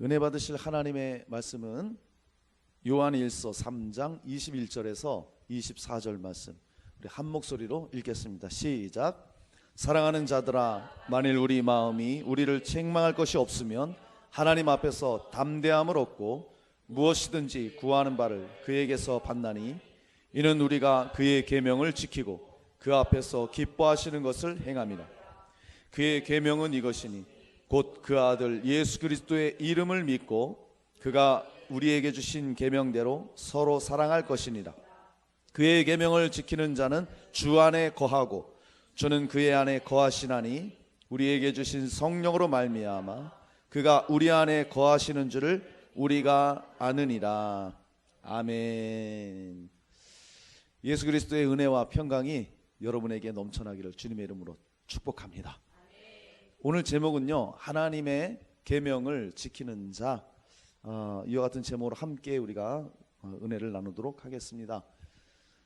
은혜 받으실 하나님의 말씀은 요한일서 3장 21절에서 24절 말씀, 우리 한 목소리로 읽겠습니다. 시작. 사랑하는 자들아, 만일 우리 마음이 우리를 책망할 것이 없으면 하나님 앞에서 담대함을 얻고 무엇이든지 구하는 바를 그에게서 받나니, 이는 우리가 그의 계명을 지키고 그 앞에서 기뻐하시는 것을 행함이라. 그의 계명은 이것이니 곧 그 아들 예수 그리스도의 이름을 믿고 그가 우리에게 주신 계명대로 서로 사랑할 것이니라. 그의 계명을 지키는 자는 주 안에 거하고 주는 그의 안에 거하시나니, 우리에게 주신 성령으로 말미암아 그가 우리 안에 거하시는 줄을 우리가 아느니라. 아멘. 예수 그리스도의 은혜와 평강이 여러분에게 넘쳐나기를 주님의 이름으로 축복합니다. 오늘 제목은요, 하나님의 계명을 지키는 자, 이와 같은 제목으로 함께 우리가 은혜를 나누도록 하겠습니다.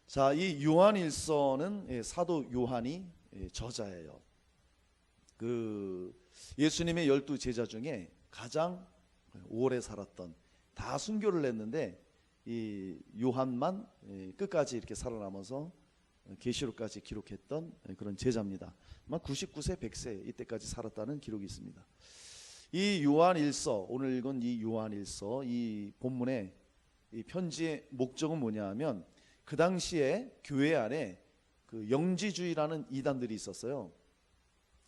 자, 이 요한일서는 사도 요한이 저자예요. 예수님의 12 제자 중에 가장 오래 살았던, 다 순교를 했는데 이 요한만 끝까지 이렇게 살아남아서 계시록까지 기록했던 그런 제자입니다. 아마 99세 100세 이때까지 살았다는 기록이 있습니다. 이 요한일서, 오늘 읽은 이 요한일서, 이 본문의 이 편지의 목적은 뭐냐 하면, 그 당시에 교회 안에 그 영지주의라는 이단들이 있었어요.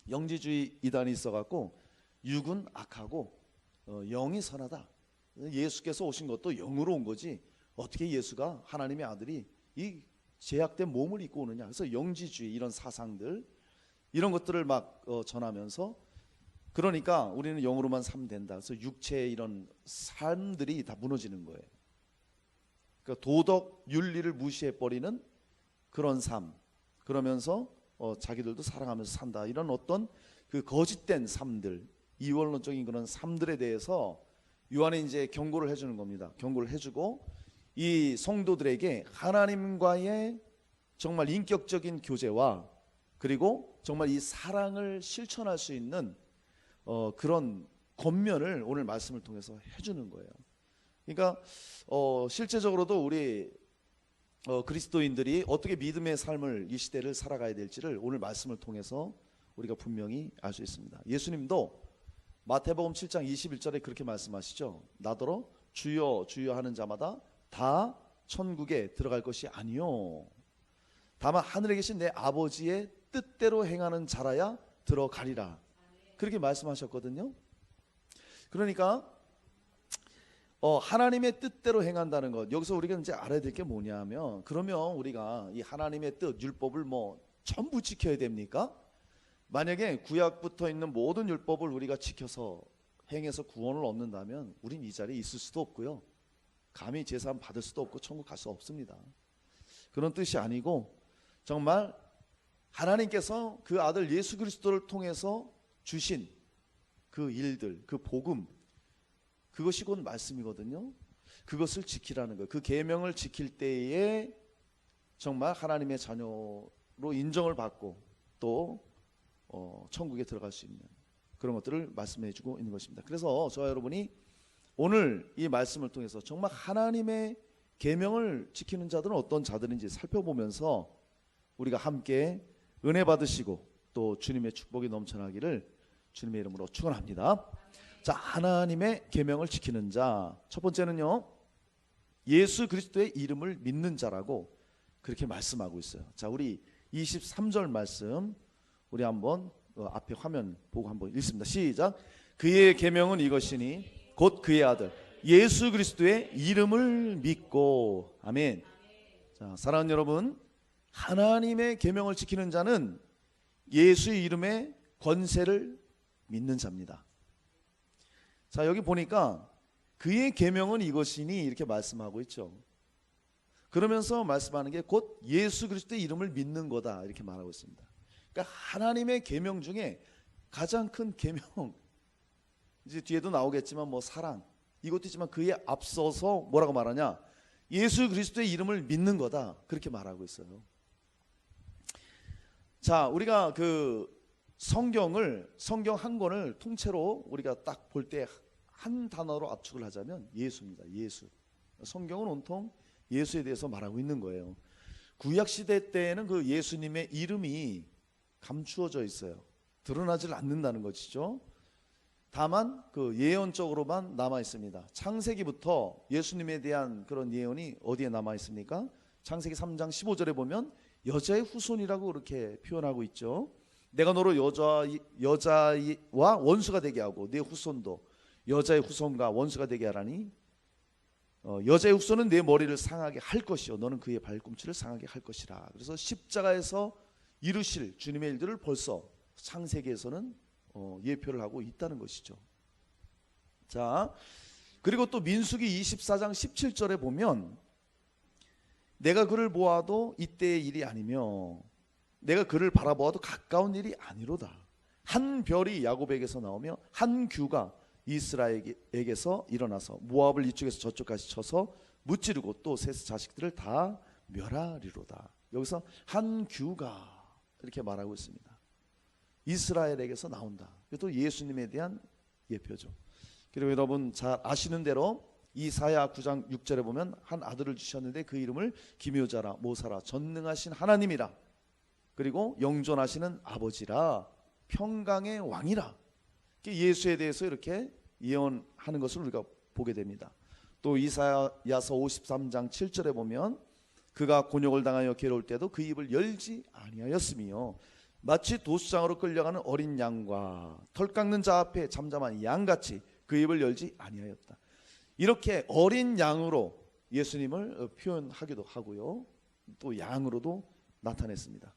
영지주의 이단이 있어갖고 육은 악하고 영이 선하다, 예수께서 오신 것도 영으로 온 거지 어떻게 예수가 하나님의 아들이 이 제약된 몸을 입고 오느냐. 그래서 영지주의, 이런 사상들, 이런 것들을 막 전하면서, 그러니까 우리는 영으로만 살면 된다. 그래서 육체의 이런 삶들이 다 무너지는 거예요. 그러니까 도덕 윤리를 무시해버리는 그런 삶, 그러면서 자기들도 사랑하면서 산다, 이런 어떤 그 거짓된 삶들, 이원론적인 그런 삶들에 대해서 요한이 이제 경고를 해주는 겁니다. 경고를 해주고 이 성도들에게 하나님과의 정말 인격적인 교제와, 그리고 정말 이 사랑을 실천할 수 있는 그런 권면을 오늘 말씀을 통해서 해주는 거예요. 그러니까 실제적으로도 우리 그리스도인들이 어떻게 믿음의 삶을, 이 시대를 살아가야 될지를 오늘 말씀을 통해서 우리가 분명히 알 수 있습니다. 예수님도 마태복음 7장 21절에 그렇게 말씀하시죠. 나더러 주여 주여 하는 자마다 다 천국에 들어갈 것이 아니요, 다만 하늘에 계신 내 아버지의 뜻대로 행하는 자라야 들어가리라, 그렇게 말씀하셨거든요. 그러니까 하나님의 뜻대로 행한다는 것, 여기서 우리가 이제 알아야 될 게 뭐냐면, 그러면 우리가 이 하나님의 뜻, 율법을 뭐 전부 지켜야 됩니까? 만약에 구약부터 있는 모든 율법을 우리가 지켜서 행해서 구원을 얻는다면 우린 이 자리에 있을 수도 없고요, 감히 제사함 받을 수도 없고 천국 갈 수 없습니다. 그런 뜻이 아니고, 정말 하나님께서 그 아들 예수 그리스도를 통해서 주신 그 일들, 그 복음, 그것이 곧 말씀이거든요. 그것을 지키라는 거예요. 그 계명을 지킬 때에 정말 하나님의 자녀로 인정을 받고 또 천국에 들어갈 수 있는 그런 것들을 말씀해 주고 있는 것입니다. 그래서 저와 여러분이 오늘 이 말씀을 통해서 정말 하나님의 계명을 지키는 자들은 어떤 자들인지 살펴보면서 우리가 함께 은혜 받으시고 또 주님의 축복이 넘쳐나기를 주님의 이름으로 축원합니다. 자, 하나님의 계명을 지키는 자, 첫 번째는요, 예수 그리스도의 이름을 믿는 자라고 그렇게 말씀하고 있어요. 자, 우리 23절 말씀 우리 한번 앞에 화면 보고 한번 읽습니다. 시작. 그의 계명은 이것이니 곧 그의 아들 예수 그리스도의 이름을 믿고. 아멘. 자, 사랑하는 여러분, 하나님의 계명을 지키는 자는 예수의 이름의 권세를 믿는 자입니다. 자, 여기 보니까 그의 계명은 이것이니 이렇게 말씀하고 있죠. 그러면서 말씀하는 게 곧 예수 그리스도의 이름을 믿는 거다, 이렇게 말하고 있습니다. 그러니까 하나님의 계명 중에 가장 큰 계명, 이제 뒤에도 나오겠지만 뭐 사랑, 이것도 있지만 그에 앞서서 뭐라고 말하냐, 예수 그리스도의 이름을 믿는 거다, 그렇게 말하고 있어요. 자, 우리가 그 성경 한 권을 통째로 우리가 딱 볼 때 한 단어로 압축을 하자면 예수입니다. 예수. 성경은 온통 예수에 대해서 말하고 있는 거예요. 구약 시대 때에는 그 예수님의 이름이 감추어져 있어요. 드러나질 않는다는 것이죠. 다만 그 예언적으로만 남아 있습니다. 창세기부터 예수님에 대한 그런 예언이 어디에 남아 있습니까? 창세기 3장 15절에 보면 여자의 후손이라고 그렇게 표현하고 있죠. 내가 너로 여자와 원수가 되게 하고 네 후손도 여자의 후손과 원수가 되게 하라니 여자의 후손은 내 머리를 상하게 할 것이요 너는 그의 발꿈치를 상하게 할 것이라. 그래서 십자가에서 이루실 주님의 일들을 벌써 창세기에서는 예표를 하고 있다는 것이죠. 자, 그리고 또 민수기 24장 17절에 보면 내가 그를 보아도 이때의 일이 아니며 내가 그를 바라보아도 가까운 일이 아니로다. 한 별이 야곱에게서 나오며 한 규가 이스라엘에게서 일어나서 모압을 이쪽에서 저쪽까지 쳐서 무찌르고 또 셋 자식들을 다 멸하리로다. 여기서 한 규가 이렇게 말하고 있습니다. 이스라엘에게서 나온다. 이것도 예수님에 대한 예표죠. 그리고 여러분 잘 아시는 대로 이사야 9장 6절에 보면 한 아들을 주셨는데 그 이름을 기묘자라 모사라 전능하신 하나님이라 그리고 영존하시는 아버지라 평강의 왕이라. 예수에 대해서 이렇게 예언하는 것을 우리가 보게 됩니다. 또 이사야서 53장 7절에 보면 그가 곤욕을 당하여 괴로울 때도 그 입을 열지 아니하였으며 마치 도수장으로 끌려가는 어린 양과 털 깎는 자 앞에 잠잠한 양같이 그 입을 열지 아니하였다. 이렇게 어린 양으로 예수님을 표현하기도 하고요. 또 양으로도 나타냈습니다.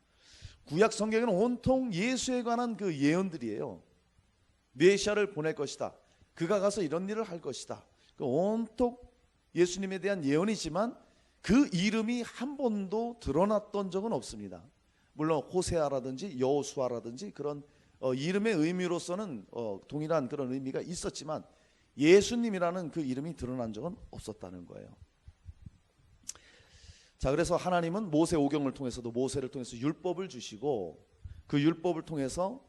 구약 성경에는 온통 예수에 관한 그 예언들이에요. 메시아를 보낼 것이다. 그가 가서 이런 일을 할 것이다. 온통 예수님에 대한 예언이지만 그 이름이 한 번도 드러났던 적은 없습니다. 물론 호세아라든지 여호수아라든지 그런 이름의 의미로서는 동일한 그런 의미가 있었지만 예수님이라는 그 이름이 드러난 적은 없었다는 거예요. 자, 그래서 하나님은 모세 오경을 통해서도 모세를 통해서 율법을 주시고 그 율법을 통해서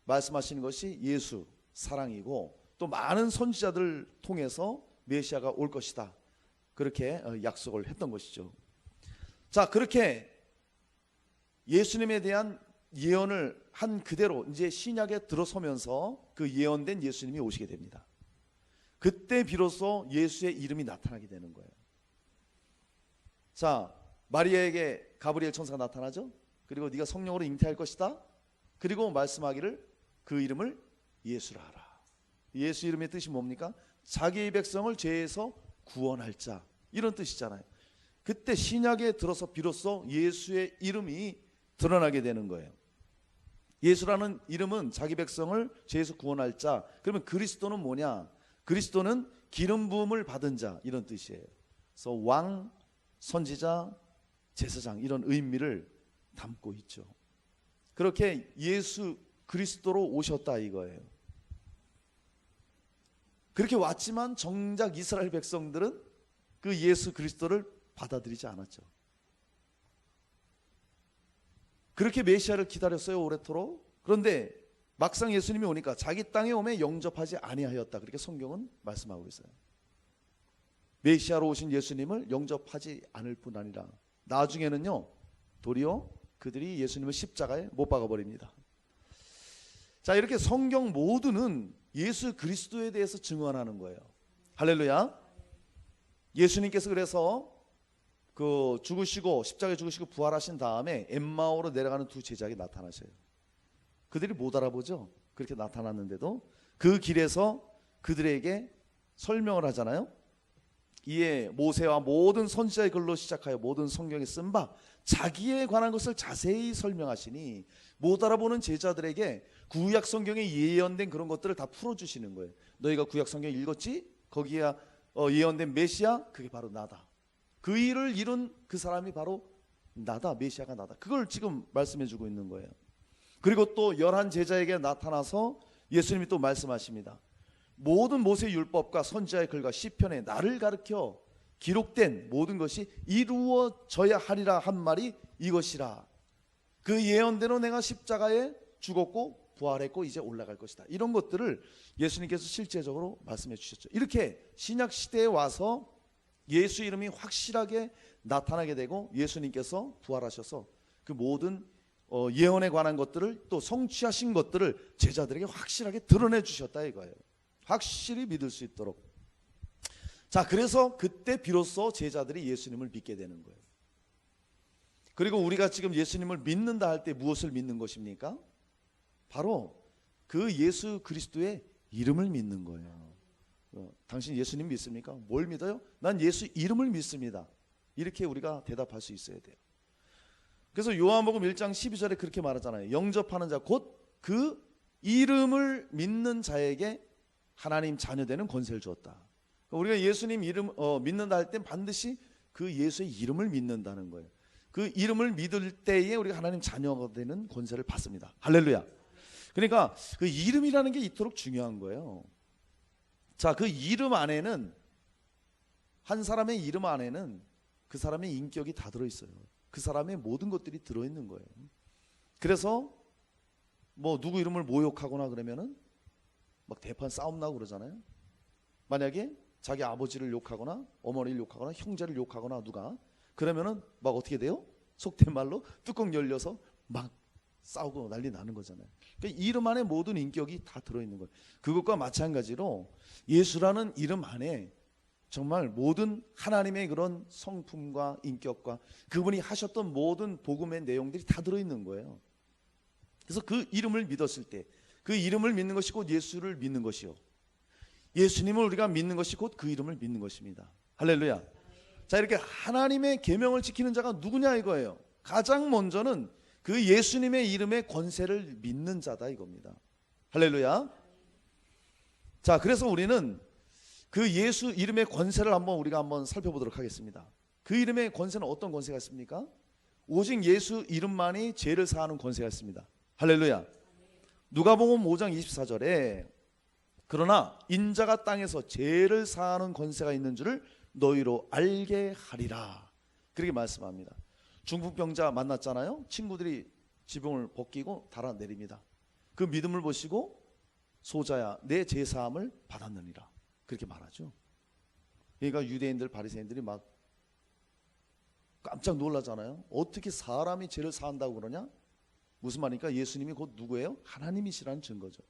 말씀하시는 것이 예수 사랑이고 또 많은 선지자들을 통해서 메시아가 올 것이다. 그렇게 약속을 했던 것이죠. 자, 그렇게 예수님에 대한 예언을 한 그대로 이제 신약에 들어서면서 그 예언된 예수님이 오시게 됩니다. 그때 비로소 예수의 이름이 나타나게 되는 거예요. 자, 마리아에게 가브리엘 천사가 나타나죠. 그리고 네가 성령으로 잉태할 것이다. 그리고 말씀하기를 그 이름을 예수라 하라. 예수 이름의 뜻이 뭡니까? 자기의 백성을 죄에서 구원할 자, 이런 뜻이잖아요. 그때 신약에 들어서 비로소 예수의 이름이 드러나게 되는 거예요. 예수라는 이름은 자기 백성을 죄에서 구원할 자. 그러면 그리스도는 뭐냐? 그리스도는 기름 부음을 받은 자, 이런 뜻이에요. 그래서 왕, 선지자, 제사장, 이런 의미를 담고 있죠. 그렇게 예수 그리스도로 오셨다 이거예요. 그렇게 왔지만 정작 이스라엘 백성들은 그 예수 그리스도를 받아들이지 않았죠. 그렇게 메시아를 기다렸어요, 오래도록. 그런데 막상 예수님이 오니까 자기 땅에 오매 영접하지 아니하였다. 그렇게 성경은 말씀하고 있어요. 메시아로 오신 예수님을 영접하지 않을 뿐 아니라 나중에는요, 도리어 그들이 예수님을 십자가에 못 박아버립니다. 자, 이렇게 성경 모두는 예수 그리스도에 대해서 증언하는 거예요. 할렐루야. 예수님께서 그래서 그 죽으시고 십자가에 죽으시고 부활하신 다음에 엠마오로 내려가는 두 제자에게 나타나셔요. 그들이 못 알아보죠. 그렇게 나타났는데도 그 길에서 그들에게 설명을 하잖아요. 이에 모세와 모든 선지자의 글로 시작하여 모든 성경에 쓴 바 자기에 관한 것을 자세히 설명하시니 못 알아보는 제자들에게 구약 성경에 예언된 그런 것들을 다 풀어주시는 거예요. 너희가 구약 성경 읽었지? 거기에 예언된 메시아, 그게 바로 나다. 그 일을 이룬 그 사람이 바로 나다. 메시아가 나다. 그걸 지금 말씀해주고 있는 거예요. 그리고 또 11 제자에게 나타나서 예수님이 또 말씀하십니다. 모든 모세 율법과 선지자의 글과 시편에 나를 가르쳐 기록된 모든 것이 이루어져야 하리라 한 말이 이것이라. 그 예언대로 내가 십자가에 죽었고 부활했고 이제 올라갈 것이다. 이런 것들을 예수님께서 실제적으로 말씀해 주셨죠. 이렇게 신약 시대에 와서 예수 이름이 확실하게 나타나게 되고 예수님께서 부활하셔서 그 모든 예언에 관한 것들을 또 성취하신 것들을 제자들에게 확실하게 드러내 주셨다 이거예요. 확실히 믿을 수 있도록. 자, 그래서 그때 비로소 제자들이 예수님을 믿게 되는 거예요. 그리고 우리가 지금 예수님을 믿는다 할 때 무엇을 믿는 것입니까? 바로 그 예수 그리스도의 이름을 믿는 거예요. 당신 예수님 믿습니까? 뭘 믿어요? 난 예수 이름을 믿습니다. 이렇게 우리가 대답할 수 있어야 돼요. 그래서 요한복음 1장 12절에 그렇게 말하잖아요. 영접하는 자 곧 그 이름을 믿는 자에게 하나님 자녀 되는 권세를 주었다. 우리가 예수님 이름 믿는다 할 땐 반드시 그 예수의 이름을 믿는다는 거예요. 그 이름을 믿을 때에 우리가 하나님 자녀가 되는 권세를 받습니다. 할렐루야. 그러니까 그 이름이라는 게 이토록 중요한 거예요. 자, 그 이름 안에는, 한 사람의 이름 안에는 그 사람의 인격이 다 들어있어요. 그 사람의 모든 것들이 들어있는 거예요. 그래서 뭐 누구 이름을 모욕하거나 그러면은 막 대판 싸움 나고 그러잖아요. 만약에 자기 아버지를 욕하거나 어머니를 욕하거나 형제를 욕하거나 누가 그러면은 막 어떻게 돼요? 속된 말로 뚜껑 열려서 막 싸우고 난리 나는 거잖아요. 그러니까 이름 안에 모든 인격이 다 들어있는 거예요. 그것과 마찬가지로 예수라는 이름 안에 정말 모든 하나님의 그런 성품과 인격과 그분이 하셨던 모든 복음의 내용들이 다 들어있는 거예요. 그래서 그 이름을 믿었을 때 그 이름을 믿는 것이 곧 예수를 믿는 것이요, 예수님을 우리가 믿는 것이 곧 그 이름을 믿는 것입니다. 할렐루야. 자, 이렇게 하나님의 계명을 지키는 자가 누구냐 이거예요. 가장 먼저는 그 예수님의 이름의 권세를 믿는 자다 이겁니다. 할렐루야. 자, 그래서 우리는 그 예수 이름의 권세를 우리가 한번 살펴보도록 하겠습니다. 그 이름의 권세는 어떤 권세가 있습니까? 오직 예수 이름만이 죄를 사하는 권세가 있습니다. 할렐루야. 누가복음 5장 24절에 그러나 인자가 땅에서 죄를 사하는 권세가 있는 줄을 너희로 알게 하리라, 그렇게 말씀합니다. 중풍병자 만났잖아요. 친구들이 지붕을 벗기고 달아내립니다. 그 믿음을 보시고 소자야 내 죄사함을 받았느니라, 그렇게 말하죠. 그러니까 유대인들 바리새인들이 막 깜짝 놀라잖아요. 어떻게 사람이 죄를 사한다고 그러냐? 무슨 말입니까? 예수님이 곧 누구예요? 하나님이시라는 증거죠.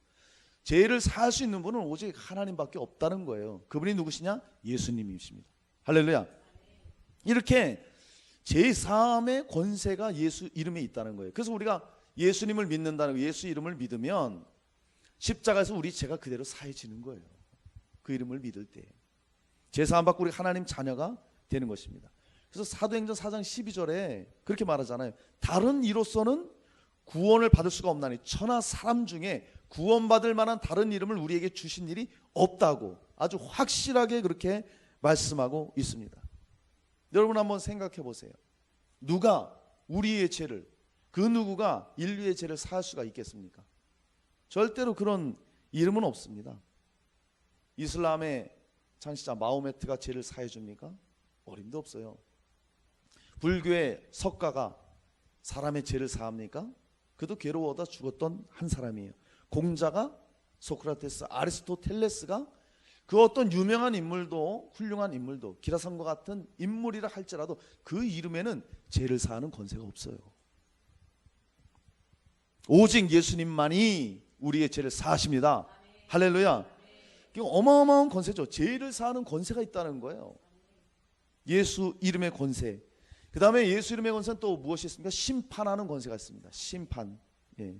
죄를 사할 수 있는 분은 오직 하나님밖에 없다는 거예요. 그분이 누구시냐? 예수님이십니다. 할렐루야. 이렇게 죄사함의 권세가 예수 이름에 있다는 거예요. 그래서 우리가 예수님을 믿는다는 거예요. 예수 이름을 믿으면 십자가에서 우리 죄가 그대로 사해지는 거예요. 그 이름을 믿을 때 죄사함 받고 우리 하나님 자녀가 되는 것입니다. 그래서 사도행전 4장 12절에 그렇게 말하잖아요. 다른 이로서는 구원을 받을 수가 없나니 천하 사람 중에 구원받을 만한 다른 이름을 우리에게 주신 일이 없다고 아주 확실하게 그렇게 말씀하고 있습니다. 여러분 한번 생각해 보세요. 누가 우리의 죄를, 그 누구가 인류의 죄를 사할 수가 있겠습니까? 절대로 그런 이름은 없습니다. 이슬람의 창시자 마호메트가 죄를 사해 줍니까? 어림도 없어요. 불교의 석가가 사람의 죄를 사합니까? 그도 괴로워다 죽었던 한 사람이에요. 공자가, 소크라테스, 아리스토텔레스가 그 어떤 유명한 인물도, 훌륭한 인물도, 기라성과 같은 인물이라 할지라도 그 이름에는 죄를 사하는 권세가 없어요. 오직 예수님만이 우리의 죄를 사하십니다. 할렐루야. 어마어마한 권세죠. 죄를 사하는 권세가 있다는 거예요. 예수 이름의 권세. 그 다음에 예수 이름의 권세는 또 무엇이 있습니까? 심판하는 권세가 있습니다. 심판. 예.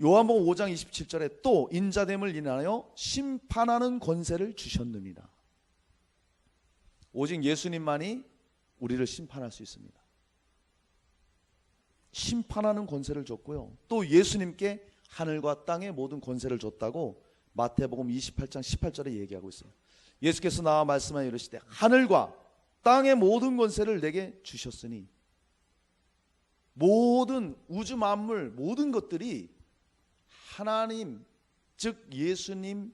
요한복음 5장 27절에 또 인자됨을 인하여 심판하는 권세를 주셨느니라. 오직 예수님만이 우리를 심판할 수 있습니다. 심판하는 권세를 줬고요. 또 예수님께 하늘과 땅의 모든 권세를 줬다고 마태복음 28장 18절에 얘기하고 있어요. 예수께서 나와 말씀하여 이르시되 하늘과 땅의 모든 권세를 내게 주셨으니, 모든 우주 만물 모든 것들이 하나님 즉 예수님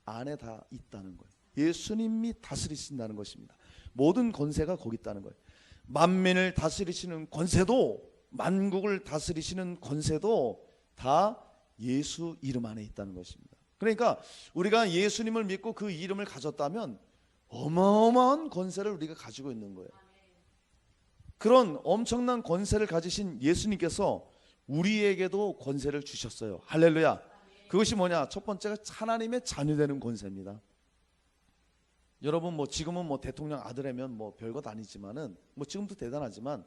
안에 다 있다는 거예요. 예수님이 다스리신다는 것입니다. 모든 권세가 거기 있다는 거예요. 만민을 다스리시는 권세도, 만국을 다스리시는 권세도 다 예수 이름 안에 있다는 것입니다. 그러니까 우리가 예수님을 믿고 그 이름을 가졌다면 어마어마한 권세를 우리가 가지고 있는 거예요. 그런 엄청난 권세를 가지신 예수님께서 우리에게도 권세를 주셨어요. 할렐루야. 그것이 뭐냐? 첫 번째가 하나님의 자녀되는 권세입니다. 여러분 지금은 대통령 아들이면 별것 아니지만은 지금도 대단하지만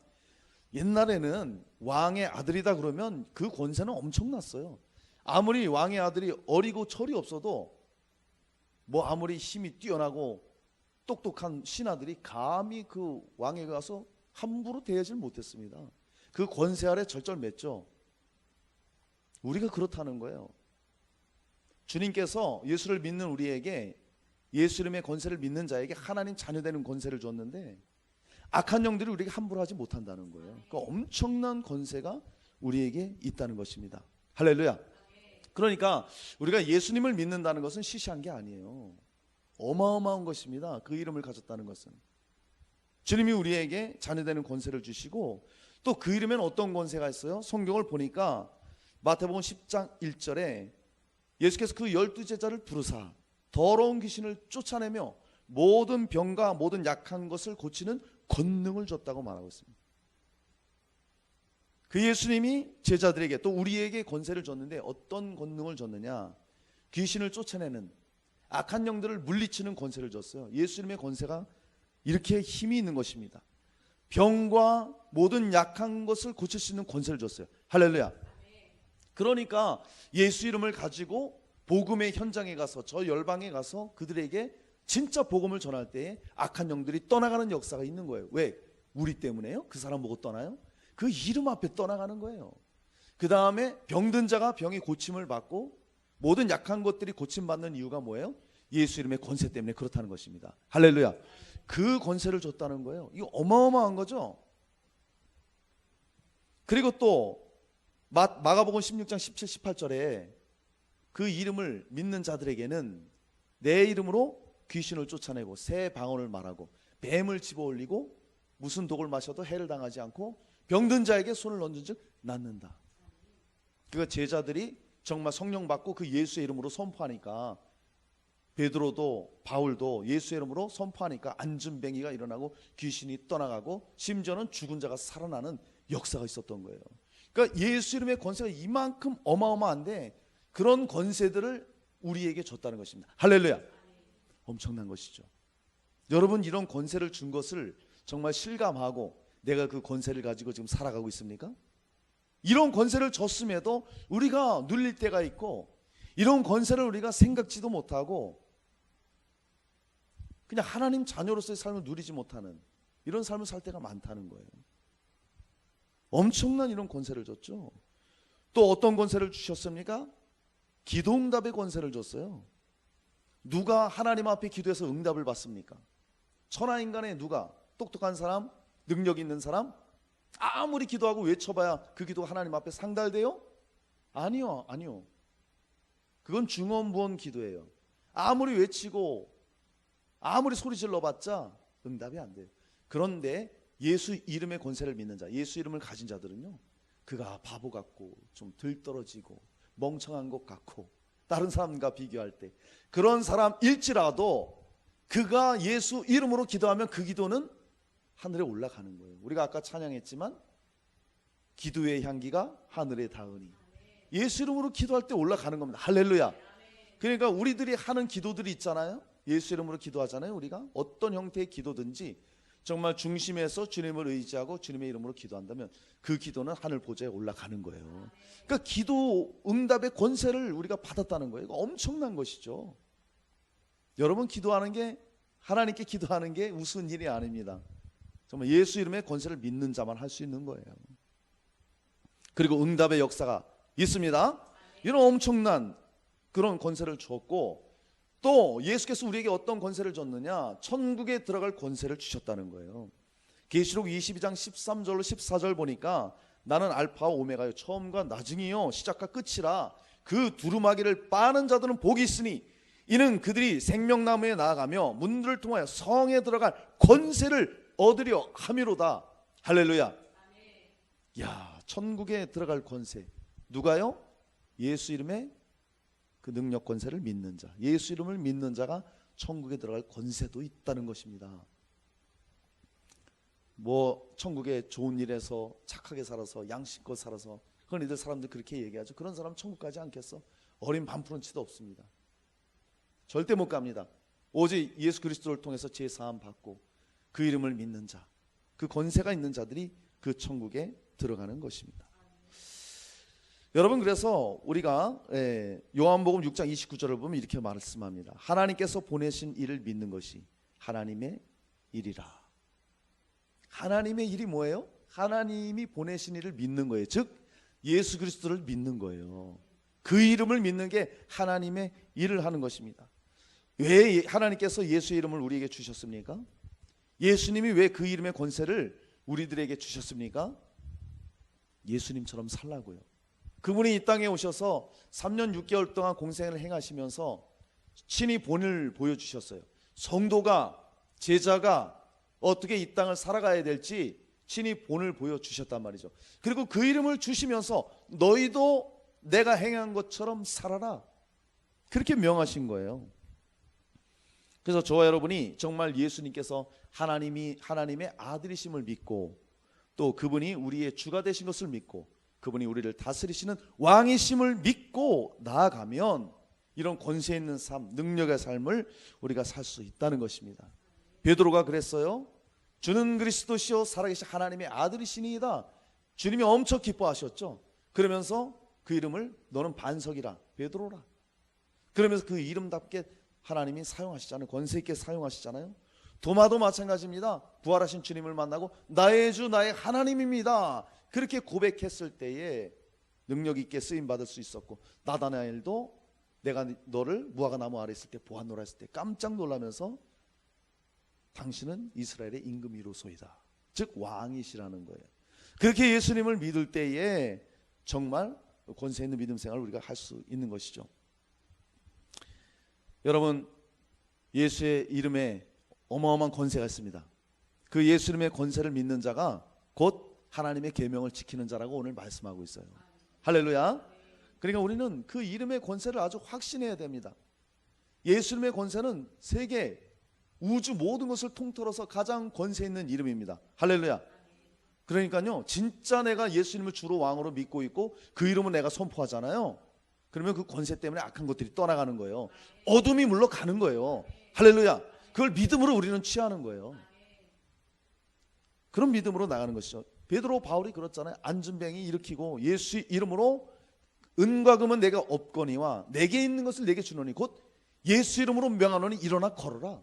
옛날에는 왕의 아들이다 그러면 그 권세는 엄청났어요. 아무리 왕의 아들이 어리고 철이 없어도 아무리 힘이 뛰어나고 똑똑한 신하들이 감히 그 왕에게 가서 함부로 대하지 못했습니다. 그 권세 아래 절절맸죠. 우리가 그렇다는 거예요. 주님께서 예수를 믿는 우리에게 예수 이름의 권세를 믿는 자에게 하나님 자녀되는 권세를 줬는데 악한 영들이 우리에게 함부로 하지 못한다는 거예요. 그러니까 엄청난 권세가 우리에게 있다는 것입니다. 할렐루야. 그러니까 우리가 예수님을 믿는다는 것은 시시한 게 아니에요. 어마어마한 것입니다. 그 이름을 가졌다는 것은. 주님이 우리에게 자녀되는 권세를 주시고 또 그 이름에는 어떤 권세가 있어요? 성경을 보니까 마태복음 10장 1절에 예수께서 그 12제자를 부르사 더러운 귀신을 쫓아내며 모든 병과 모든 약한 것을 고치는 권능을 줬다고 말하고 있습니다. 그 예수님이 제자들에게 또 우리에게 권세를 줬는데 어떤 권능을 줬느냐? 귀신을 쫓아내는 악한 영들을 물리치는 권세를 줬어요. 예수님의 권세가 이렇게 힘이 있는 것입니다. 병과 모든 약한 것을 고칠 수 있는 권세를 줬어요. 할렐루야. 그러니까 예수 이름을 가지고 복음의 현장에 가서 저 열방에 가서 그들에게 진짜 복음을 전할 때에 악한 영들이 떠나가는 역사가 있는 거예요. 왜? 우리 때문에요? 그 사람 보고 떠나요? 그 이름 앞에 떠나가는 거예요. 그 다음에 병든 자가 병이 고침을 받고 모든 약한 것들이 고침받는 이유가 뭐예요? 예수 이름의 권세 때문에 그렇다는 것입니다. 할렐루야. 그 권세를 줬다는 거예요. 이거 어마어마한 거죠. 그리고 또 마가복음 16장 17, 18절에 그 이름을 믿는 자들에게는 내 이름으로 귀신을 쫓아내고 새 방언을 말하고 뱀을 집어올리고 무슨 독을 마셔도 해를 당하지 않고 병든 자에게 손을 얹은 즉 낫는다. 그러니까 제자들이 정말 성령 받고 그 예수의 이름으로 선포하니까 베드로도 바울도 예수의 이름으로 선포하니까 안진뱅이가 일어나고 귀신이 떠나가고 심지어는 죽은 자가 살아나는 역사가 있었던 거예요. 그러니까 예수 이름의 권세가 이만큼 어마어마한데 그런 권세들을 우리에게 줬다는 것입니다. 할렐루야. 엄청난 것이죠. 여러분 이런 권세를 준 것을 정말 실감하고 내가 그 권세를 가지고 지금 살아가고 있습니까? 이런 권세를 줬음에도 우리가 눌릴 때가 있고 이런 권세를 우리가 생각지도 못하고 그냥 하나님 자녀로서의 삶을 누리지 못하는 이런 삶을 살 때가 많다는 거예요. 엄청난 이런 권세를 줬죠. 또 어떤 권세를 주셨습니까? 기도응답의 권세를 줬어요. 누가 하나님 앞에 기도해서 응답을 받습니까? 천하인간의 누가? 똑똑한 사람? 능력 있는 사람? 아무리 기도하고 외쳐봐야 그 기도가 하나님 앞에 상달돼요? 아니요. 그건 중언부언 기도예요. 아무리 외치고 아무리 소리 질러봤자 응답이 안 돼요. 그런데 예수 이름의 권세를 믿는 자, 예수 이름을 가진 자들은요, 그가 바보 같고 좀 들떨어지고 멍청한 것 같고 다른 사람과 비교할 때 그런 사람일지라도 그가 예수 이름으로 기도하면 그 기도는 하늘에 올라가는 거예요. 우리가 아까 찬양했지만 기도의 향기가 하늘에 닿으니 예수 이름으로 기도할 때 올라가는 겁니다. 할렐루야. 그러니까 우리들이 하는 기도들이 있잖아요. 예수 이름으로 기도하잖아요. 우리가 어떤 형태의 기도든지 정말 중심에서 주님을 의지하고 주님의 이름으로 기도한다면 그 기도는 하늘 보좌에 올라가는 거예요. 그러니까 기도 응답의 권세를 우리가 받았다는 거예요. 이거 엄청난 것이죠. 여러분 기도하는 게 하나님께 기도하는 게 우스운 일이 아닙니다. 정말 예수 이름의 권세를 믿는 자만 할 수 있는 거예요. 그리고 응답의 역사가 있습니다. 이런 엄청난 그런 권세를 주었고 또 예수께서 우리에게 어떤 권세를 줬느냐? 천국에 들어갈 권세를 주셨다는 거예요. 계시록 22장 13절로 14절 보니까 나는 알파와 오메가요 처음과 나중이요 시작과 끝이라 그 두루마기를 빠는 자들은 복이 있으니 이는 그들이 생명나무에 나아가며 문들을 통하여 성에 들어갈 권세를 얻으려 함이로다. 할렐루야. 야, 천국에 들어갈 권세 누가요? 예수 이름의 그 능력 권세를 믿는 자, 예수 이름을 믿는 자가 천국에 들어갈 권세도 있다는 것입니다. 뭐 천국에 좋은 일해서 착하게 살아서 양심껏 살아서, 그건 이들 사람들 그렇게 얘기하죠. 그런 사람 천국 가지 않겠어? 어린 반프런치도 없습니다. 절대 못 갑니다. 오직 예수 그리스도를 통해서 죄 사함 받고 그 이름을 믿는 자, 그 권세가 있는 자들이 그 천국에 들어가는 것입니다. 여러분, 그래서 우리가 요한복음 6장 29절을 보면 이렇게 말씀합니다. 하나님께서 보내신 일을 믿는 것이 하나님의 일이라. 하나님의 일이 뭐예요? 하나님이 보내신 일을 믿는 거예요. 즉 예수 그리스도를 믿는 거예요. 그 이름을 믿는 게 하나님의 일을 하는 것입니다. 왜 하나님께서 예수의 이름을 우리에게 주셨습니까? 예수님이 왜 그 이름의 권세를 우리들에게 주셨습니까? 예수님처럼 살라고요. 그분이 이 땅에 오셔서 3년 6개월 동안 공생을 행하시면서 친히 본을 보여주셨어요. 성도가, 제자가 어떻게 이 땅을 살아가야 될지 친히 본을 보여주셨단 말이죠. 그리고 그 이름을 주시면서 너희도 내가 행한 것처럼 살아라, 그렇게 명하신 거예요. 그래서 저와 여러분이 정말 예수님께서 하나님의 아들이심을 믿고 또 그분이 우리의 주가 되신 것을 믿고 그분이 우리를 다스리시는 왕이심을 믿고 나아가면 이런 권세 있는 삶, 능력의 삶을 우리가 살 수 있다는 것입니다. 베드로가 그랬어요. 주는 그리스도시요 살아계신 하나님의 아들이시니이다. 주님이 엄청 기뻐하셨죠. 그러면서 그 이름을 너는 반석이라, 베드로라. 그러면서 그 이름답게 하나님이 사용하시잖아요. 권세 있게 사용하시잖아요. 도마도 마찬가지입니다. 부활하신 주님을 만나고 나의 주 나의 하나님입니다, 그렇게 고백했을 때에 능력 있게 쓰임 받을 수 있었고, 나다나엘도 내가 너를 무화과나무 아래 있을 때 보았노라 했을 때 깜짝 놀라면서 당신은 이스라엘의 임금이로소이다, 즉 왕이시라는 거예요. 그렇게 예수님을 믿을 때에 정말 권세 있는 믿음 생활을 우리가 할 수 있는 것이죠. 여러분, 예수의 이름에 어마어마한 권세가 있습니다. 그 예수 이름의 권세를 믿는 자가 곧 하나님의 계명을 지키는 자라고 오늘 말씀하고 있어요. 할렐루야. 그러니까 우리는 그 이름의 권세를 아주 확신해야 됩니다. 예수 이름의 권세는 세계 우주 모든 것을 통틀어서 가장 권세 있는 이름입니다. 할렐루야. 그러니까요, 진짜 내가 예수님을 주로 왕으로 믿고 있고 그 이름을 내가 선포하잖아요. 그러면 그 권세 때문에 악한 것들이 떠나가는 거예요. 어둠이 물러가는 거예요. 할렐루야. 그걸 믿음으로 우리는 취하는 거예요. 그런 믿음으로 나가는 것이죠. 베드로 바울이 그렇잖아요. 안전병이 일으키고 예수 이름으로 은과 금은 내가 없거니와 내게 있는 것을 내게 주노니 곧 예수 이름으로 명하노니 일어나 걸어라.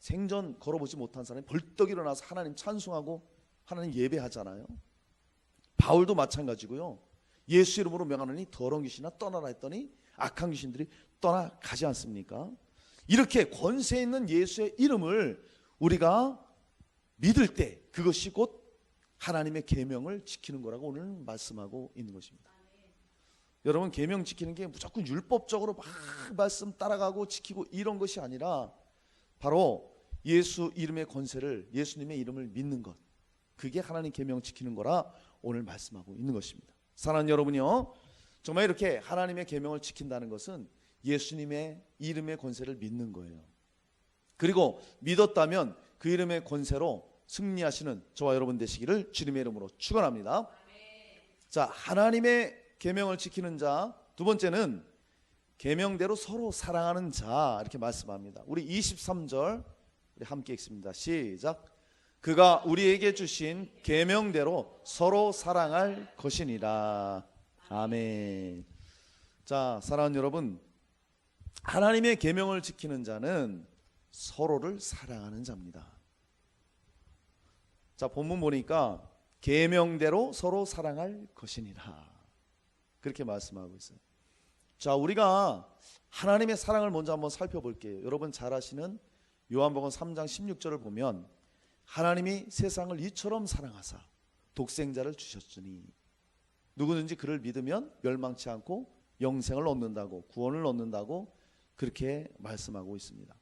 생전 걸어보지 못한 사람이 벌떡 일어나서 하나님 찬송하고 하나님 예배하잖아요. 바울도 마찬가지고요. 예수 이름으로 명하노니 더러운 귀신아 떠나라 했더니 악한 귀신들이 떠나가지 않습니까? 이렇게 권세 있는 예수의 이름을 우리가 믿을 때 그것이 곧 하나님의 계명을 지키는 거라고 오늘 말씀하고 있는 것입니다. 여러분, 계명 지키는 게 무조건 율법적으로 막 말씀 따라가고 지키고 이런 것이 아니라 바로 예수 이름의 권세를, 예수님의 이름을 믿는 것, 그게 하나님 계명 지키는 거라 오늘 말씀하고 있는 것입니다. 사랑하는 여러분이요, 정말 이렇게 하나님의 계명을 지킨다는 것은 예수님의 이름의 권세를 믿는 거예요. 그리고 믿었다면 그 이름의 권세로 승리하시는 저와 여러분 되시기를 주님의 이름으로 축원합니다. 자, 하나님의 계명을 지키는 자, 두 번째는 계명대로 서로 사랑하는 자, 이렇게 말씀합니다. 우리 23절 우리 함께 읽습니다. 시작. 그가 우리에게 주신 계명대로 서로 사랑할 것이니라. 아멘. 자, 사랑하는 여러분, 하나님의 계명을 지키는 자는 서로를 사랑하는 자입니다. 자, 본문 보니까 계명대로 서로 사랑할 것이니라, 그렇게 말씀하고 있어요. 자, 우리가 하나님의 사랑을 먼저 한번 살펴볼게요. 여러분 잘 아시는 요한복음 3장 16절을 보면 하나님이 세상을 이처럼 사랑하사 독생자를 주셨으니 누구든지 그를 믿으면 멸망치 않고 영생을 얻는다고, 구원을 얻는다고 그렇게 말씀하고 있습니다.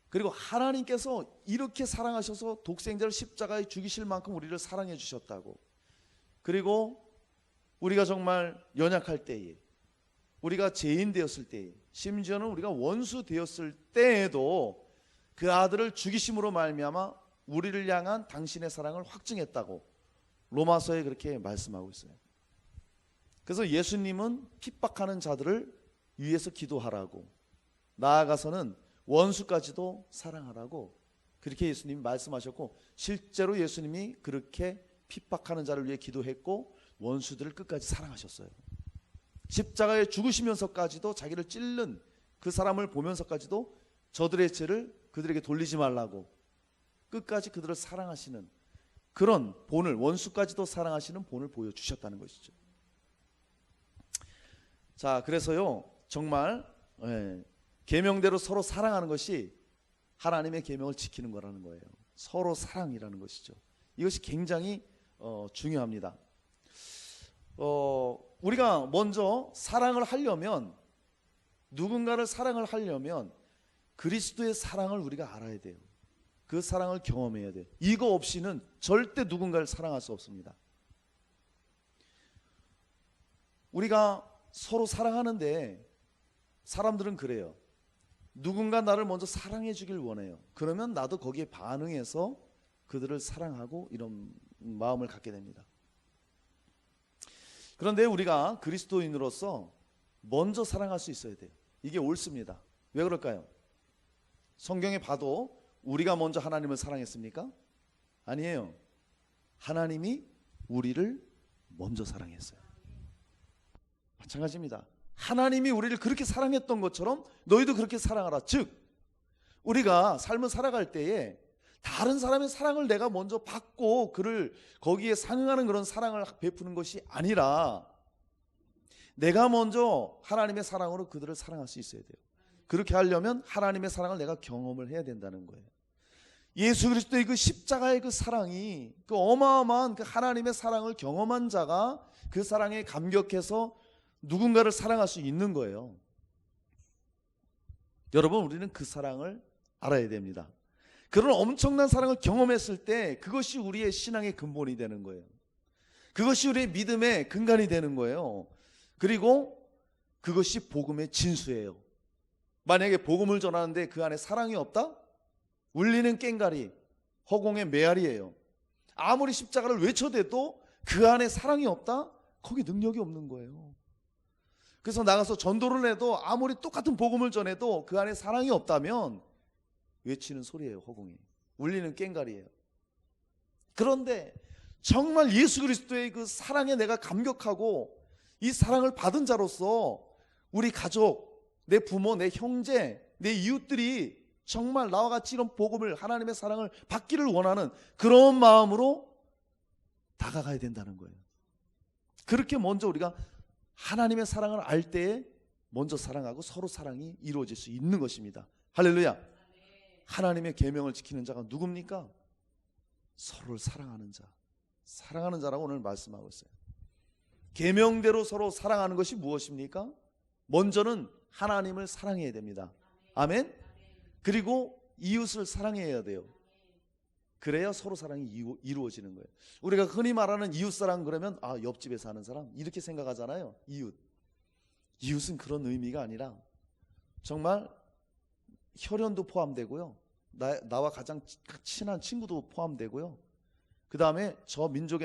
그리고 하나님께서 이렇게 사랑하셔서 독생자를 십자가에 죽이실 만큼 우리를 사랑해 주셨다고, 그리고 우리가 정말 연약할 때에, 우리가 죄인 되었을 때에, 심지어는 우리가 원수 되었을 때에도 그 아들을 죽이심으로 말미암아 우리를 향한 당신의 사랑을 확증했다고 로마서에 그렇게 말씀하고 있어요. 그래서 예수님은 핍박하는 자들을 위해서 기도하라고, 나아가서는 원수까지도 사랑하라고 그렇게 예수님이 말씀하셨고, 실제로 예수님이 그렇게 핍박하는 자를 위해 기도했고 원수들을 끝까지 사랑하셨어요. 십자가에 죽으시면서까지도 자기를 찔른 그 사람을 보면서까지도 저들의 죄를 그들에게 돌리지 말라고 끝까지 그들을 사랑하시는 그런 본을, 원수까지도 사랑하시는 본을 보여주셨다는 것이죠. 자, 그래서요, 정말 계명대로 서로 사랑하는 것이 하나님의 계명을 지키는 거라는 거예요. 서로 사랑이라는 것이죠. 이것이 굉장히 중요합니다. 우리가 먼저 사랑을 하려면, 누군가를 사랑을 하려면 그리스도의 사랑을 우리가 알아야 돼요. 그 사랑을 경험해야 돼요. 이거 없이는 절대 누군가를 사랑할 수 없습니다. 우리가 서로 사랑하는데 사람들은 그래요. 누군가 나를 먼저 사랑해 주길 원해요. 그러면 나도 거기에 반응해서 그들을 사랑하고 이런 마음을 갖게 됩니다. 그런데 우리가 그리스도인으로서 먼저 사랑할 수 있어야 돼요. 이게 옳습니다. 왜 그럴까요? 성경에 봐도 우리가 먼저 하나님을 사랑했습니까? 아니에요. 하나님이 우리를 먼저 사랑했어요. 마찬가지입니다. 하나님이 우리를 그렇게 사랑했던 것처럼 너희도 그렇게 사랑하라. 즉, 우리가 삶을 살아갈 때에 다른 사람의 사랑을 내가 먼저 받고 그를 거기에 상응하는 그런 사랑을 베푸는 것이 아니라 내가 먼저 하나님의 사랑으로 그들을 사랑할 수 있어야 돼요. 그렇게 하려면 하나님의 사랑을 내가 경험을 해야 된다는 거예요. 예수 그리스도의 그 십자가의 그 사랑이, 그 어마어마한 그 하나님의 사랑을 경험한 자가 그 사랑에 감격해서 누군가를 사랑할 수 있는 거예요. 여러분, 우리는 그 사랑을 알아야 됩니다. 그런 엄청난 사랑을 경험했을 때 그것이 우리의 신앙의 근본이 되는 거예요. 그것이 우리의 믿음의 근간이 되는 거예요. 그리고 그것이 복음의 진수예요. 만약에 복음을 전하는데 그 안에 사랑이 없다? 울리는 꽹과리, 허공의 메아리예요. 아무리 십자가를 외쳐대도 그 안에 사랑이 없다? 거기 능력이 없는 거예요. 그래서 나가서 전도를 해도 아무리 똑같은 복음을 전해도 그 안에 사랑이 없다면 외치는 소리예요. 허공이 울리는 꽹과리예요. 그런데 정말 예수 그리스도의 그 사랑에 내가 감격하고 이 사랑을 받은 자로서 우리 가족, 내 부모, 내 형제, 내 이웃들이 정말 나와 같이 이런 복음을, 하나님의 사랑을 받기를 원하는 그런 마음으로 다가가야 된다는 거예요. 그렇게 먼저 우리가 하나님의 사랑을 알 때에 먼저 사랑하고 서로 사랑이 이루어질 수 있는 것입니다. 할렐루야. 하나님의 계명을 지키는 자가 누굽니까? 서로를 사랑하는 자, 사랑하는 자라고 오늘 말씀하고 있어요. 계명대로 서로 사랑하는 것이 무엇입니까? 먼저는 하나님을 사랑해야 됩니다. 아멘. 그리고 이웃을 사랑해야 돼요. 그래야 서로 사랑이 이루어지는 거예요. 우리가 흔히 말하는 이웃사랑 그러면 옆집에 사는 사람 이렇게 생각하잖아요. 이웃은 그런 의미가 아니라 정말 혈연도 포함되고요, 나와 가장 친한 친구도 포함되고요, 그 다음에 저 민족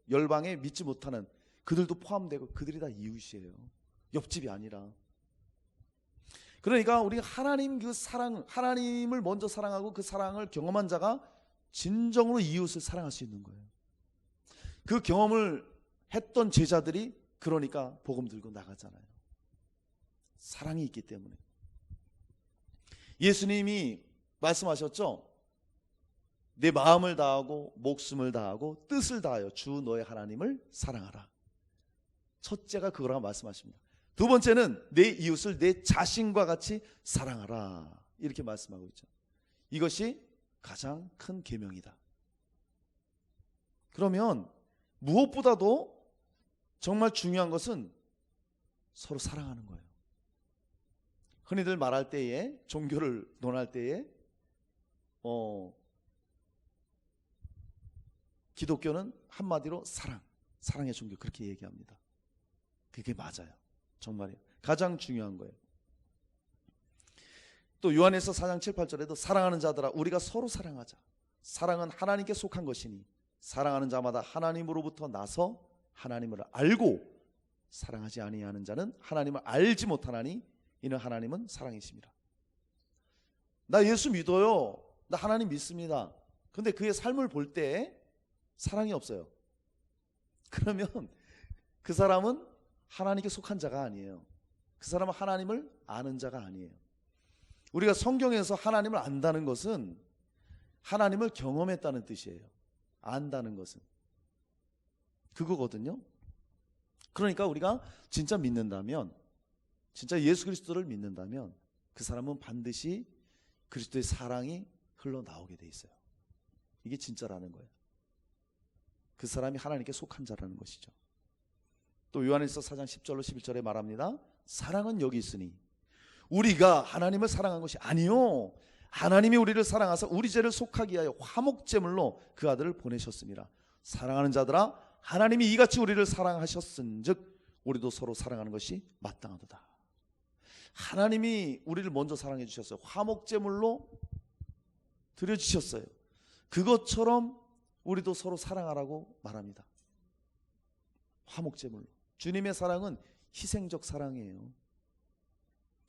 열방에 믿지 못하는 그들도 포함되고, 그들이 다 이웃이에요. 옆집이 아니라. 그러니까 우리가 하나님 그 사랑, 하나님을 먼저 사랑하고 그 사랑을 경험한 자가 진정으로 이웃을 사랑할 수 있는 거예요. 그 경험을 했던 제자들이 그러니까 복음 들고 나가잖아요. 사랑이 있기 때문에. 예수님이 말씀하셨죠. 내 마음을 다하고 목숨을 다하고 뜻을 다하여 주 너의 하나님을 사랑하라. 첫째가 그거라고 말씀하십니다. 두 번째는 내 이웃을 내 자신과 같이 사랑하라, 이렇게 말씀하고 있죠. 이것이 가장 큰 계명이다. 그러면 무엇보다도 정말 중요한 것은 서로 사랑하는 거예요. 흔히들 말할 때에, 종교를 논할 때에 기독교는 한마디로 사랑, 사랑의 종교 그렇게 얘기합니다. 그게 맞아요. 정말이에요. 가장 중요한 거예요. 또 요한에서 4장 7, 8절에도 사랑하는 자들아 우리가 서로 사랑하자. 사랑은 하나님께 속한 것이니 사랑하는 자마다 하나님으로부터 나서 하나님을 알고 사랑하지 아니하는 자는 하나님을 알지 못하나니 이는 하나님은 사랑이십니다. 나 예수 믿어요. 나 하나님 믿습니다. 근데 그의 삶을 볼 때 사랑이 없어요. 그러면 그 사람은 하나님께 속한 자가 아니에요. 그 사람은 하나님을 아는 자가 아니에요. 우리가 성경에서 하나님을 안다는 것은 하나님을 경험했다는 뜻이에요. 안다는 것은 그거거든요. 그러니까 우리가 진짜 믿는다면, 진짜 예수 그리스도를 믿는다면 그 사람은 반드시 그리스도의 사랑이 흘러나오게 돼 있어요. 이게 진짜라는 거예요. 그 사람이 하나님께 속한 자라는 것이죠. 또 요한일서 4장 10절로 11절에 말합니다. 사랑은 여기 있으니 우리가 하나님을 사랑한 것이 아니요 하나님이 우리를 사랑하사 우리 죄를 속하기 위하여 화목제물로 그 아들을 보내셨습니다. 사랑하는 자들아 하나님이 이같이 우리를 사랑하셨은즉 우리도 서로 사랑하는 것이 마땅하도다. 하나님이 우리를 먼저 사랑해 주셨어요. 화목제물로 드려주셨어요. 그것처럼 우리도 서로 사랑하라고 말합니다. 화목제물로. 주님의 사랑은 희생적 사랑이에요.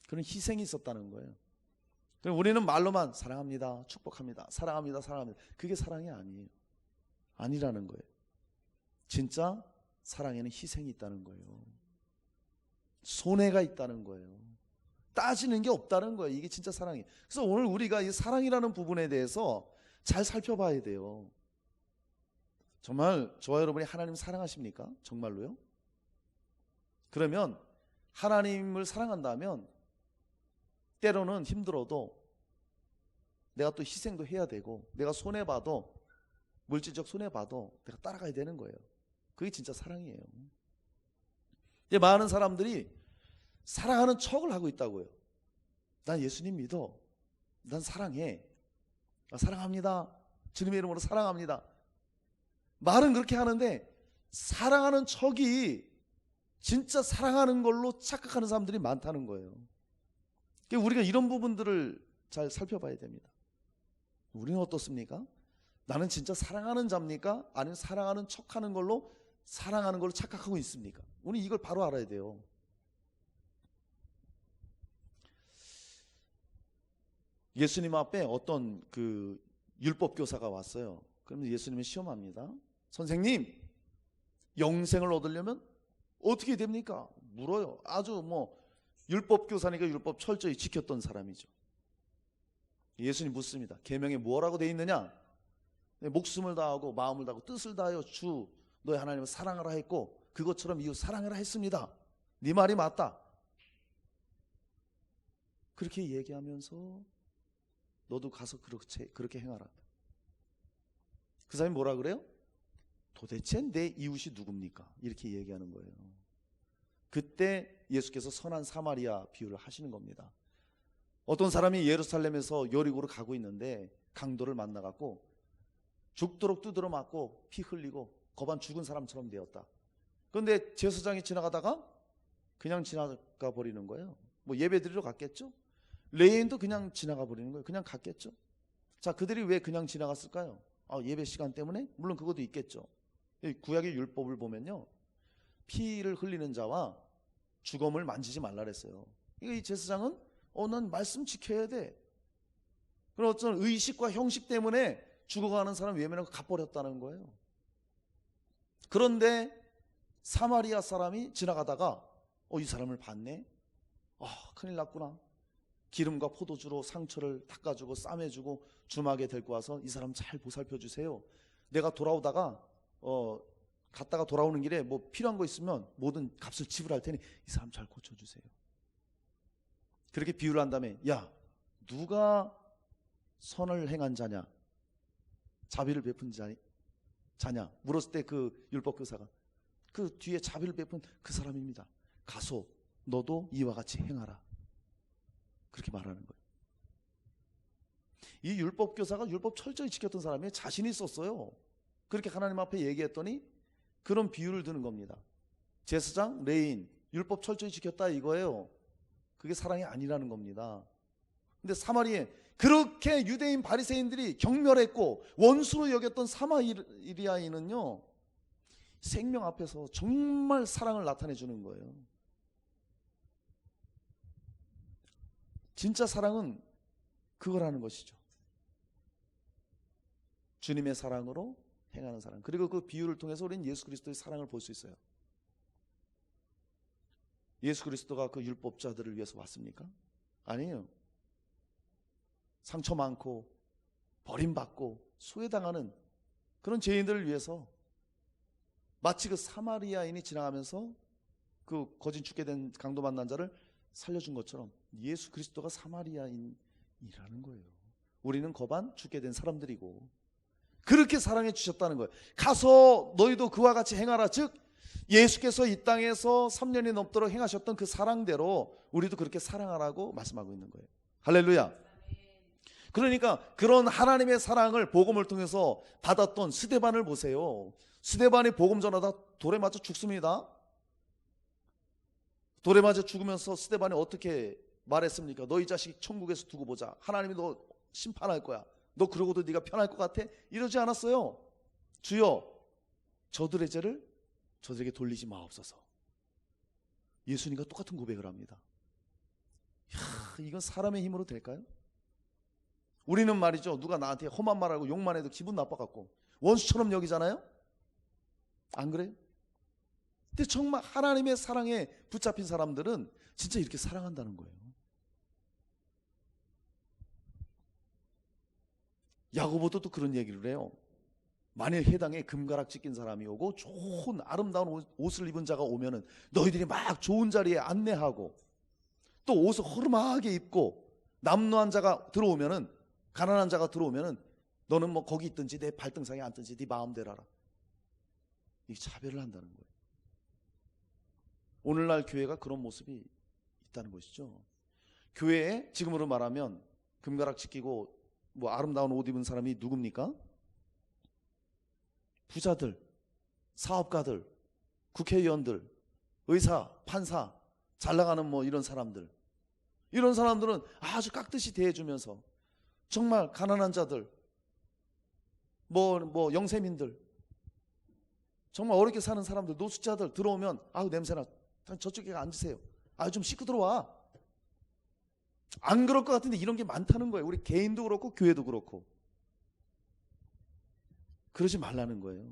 그런 희생이 있었다는 거예요. 우리는 말로만 사랑합니다, 축복합니다, 사랑합니다, 사랑합니다. 그게 사랑이 아니에요. 아니라는 거예요. 진짜 사랑에는 희생이 있다는 거예요. 손해가 있다는 거예요. 따지는 게 없다는 거예요. 이게 진짜 사랑이에요. 그래서 오늘 우리가 이 사랑이라는 부분에 대해서 잘 살펴봐야 돼요. 정말 저와 여러분이 하나님 사랑하십니까? 정말로요? 그러면 하나님을 사랑한다면 때로는 힘들어도 내가 또 희생도 해야 되고 내가 손해봐도 물질적 손해봐도 내가 따라가야 되는 거예요. 그게 진짜 사랑이에요. 많은 사람들이 사랑하는 척을 하고 있다고요. 난 예수님 믿어. 난 사랑해. 사랑합니다. 주님의 이름으로 사랑합니다. 말은 그렇게 하는데 사랑하는 척이 진짜 사랑하는 걸로 착각하는 사람들이 많다는 거예요. 우리가 이런 부분들을 잘 살펴봐야 됩니다. 우리는 어떻습니까? 나는 진짜 사랑하는 자입니까? 아니면 사랑하는 척하는 걸로 사랑하는 걸로 착각하고 있습니까? 우리 이걸 바로 알아야 돼요. 예수님 앞에 어떤 그 율법 교사가 왔어요. 그러면 예수님이 시험합니다. 선생님, 영생을 얻으려면 어떻게 됩니까? 물어요. 아주 율법 교사니까 율법 철저히 지켰던 사람이죠. 예수님 묻습니다. 계명에 뭐라고 돼 있느냐? 목숨을 다하고 마음을 다하고 뜻을 다하여 주 너의 하나님을 사랑하라 했고 그것처럼 이웃 사랑하라 했습니다. 네 말이 맞다. 그렇게 얘기하면서 너도 가서 그렇게 행하라. 그 사람이 뭐라 그래요? 도대체 내 이웃이 누굽니까? 이렇게 얘기하는 거예요. 그때 예수께서 선한 사마리아 비유를 하시는 겁니다. 어떤 사람이 예루살렘에서 여리고로 가고 있는데 강도를 만나갖고 죽도록 두드려 맞고 피 흘리고 거반 죽은 사람처럼 되었다. 그런데 제사장이 지나가다가 그냥 지나가 버리는 거예요. 예배 드리러 갔겠죠? 레인도 그냥 지나가 버리는 거예요. 그냥 갔겠죠? 자, 그들이 왜 그냥 지나갔을까요? 예배 시간 때문에? 물론 그것도 있겠죠. 구약의 율법을 보면요, 피를 흘리는 자와 주검을 만지지 말라 그랬어요. 이 제사장은 난 말씀 지켜야 돼. 그런 어떤 의식과 형식 때문에 죽어가는 사람 외면하고 가버렸다는 거예요. 그런데 사마리아 사람이 지나가다가 이 사람을 봤네. 큰일 났구나. 기름과 포도주로 상처를 닦아주고 싸매주고 주막에 데리고 와서 이 사람 잘 보살펴 주세요. 내가 돌아오다가 갔다가 돌아오는 길에 필요한 거 있으면 모든 값을 지불할 테니 이 사람 잘 고쳐주세요. 그렇게 비유를 한 다음에 야, 누가 선을 행한 자냐, 자비를 베푼 자냐 물었을 때 그 율법교사가 그 뒤에 자비를 베푼 그 사람입니다. 가서 너도 이와 같이 행하라. 그렇게 말하는 거예요. 이 율법교사가 율법 철저히 지켰던 사람이 자신이 있었어요. 그렇게 하나님 앞에 얘기했더니 그런 비유를 드는 겁니다. 제사장, 레위인, 율법 철저히 지켰다 이거예요. 그게 사랑이 아니라는 겁니다. 근데 사마리에 그렇게 유대인 바리새인들이 경멸했고 원수로 여겼던 사마리아인은요, 생명 앞에서 정말 사랑을 나타내 주는 거예요. 진짜 사랑은 그거라는 것이죠. 주님의 사랑으로 행하는 사랑. 그리고 그 비유를 통해서 우리는 예수 그리스도의 사랑을 볼 수 있어요. 예수 그리스도가 그 율법자들을 위해서 왔습니까? 아니에요. 상처 많고 버림받고 소외당하는 그런 죄인들을 위해서, 마치 그 사마리아인이 지나가면서 그 거진 죽게 된 강도 만난 자를 살려준 것처럼 예수 그리스도가 사마리아인이라는 거예요. 우리는 거반 죽게 된 사람들이고, 그렇게 사랑해 주셨다는 거예요. 가서 너희도 그와 같이 행하라. 즉 예수께서 이 땅에서 3년이 넘도록 행하셨던 그 사랑대로 우리도 그렇게 사랑하라고 말씀하고 있는 거예요. 할렐루야. 그러니까 그런 하나님의 사랑을 복음을 통해서 받았던 스데반을 보세요. 스데반이 복음 전하다 돌에 맞아 죽습니다. 돌에 맞아 죽으면서 스데반이 어떻게 말했습니까? 너 이 자식 천국에서 두고 보자. 하나님이 너 심판할 거야. 너 그러고도 네가 편할 것 같아? 이러지 않았어요. 주여, 저들의 죄를 저들에게 돌리지 마옵소서. 예수님과 똑같은 고백을 합니다. 이건 사람의 힘으로 될까요? 우리는 말이죠, 누가 나한테 험한 말하고 욕만 해도 기분 나빠갖고 원수처럼 여기잖아요. 안 그래요? 근데 정말 하나님의 사랑에 붙잡힌 사람들은 진짜 이렇게 사랑한다는 거예요. 야고보도 또 그런 얘기를 해요. 만일 해당에 금가락 찢긴 사람이 오고 좋은 아름다운 옷을 입은 자가 오면은 너희들이 막 좋은 자리에 안내하고, 또 옷을 허름하게 입고 남루한 자가 들어오면은, 가난한 자가 들어오면은 너는 뭐 거기 있든지 내 발등상에 앉든지 네 마음대로 하라. 이 차별을 한다는 거예요. 오늘날 교회가 그런 모습이 있다는 것이죠. 교회에 지금으로 말하면 금가락 찢기고 뭐 아름다운 옷 입은 사람이 누굽니까? 부자들, 사업가들, 국회의원들, 의사, 판사, 잘 나가는 뭐 이런 사람들. 이런 사람들은 아주 깍듯이 대해주면서 정말 가난한 자들, 뭐 영세민들, 정말 어렵게 사는 사람들, 노숙자들 들어오면 아우 냄새나, 저쪽에 앉으세요. 아유 좀 씻고 들어와. 안 그럴 것 같은데 이런 게 많다는 거예요. 우리 개인도 그렇고 교회도 그렇고. 그러지 말라는 거예요.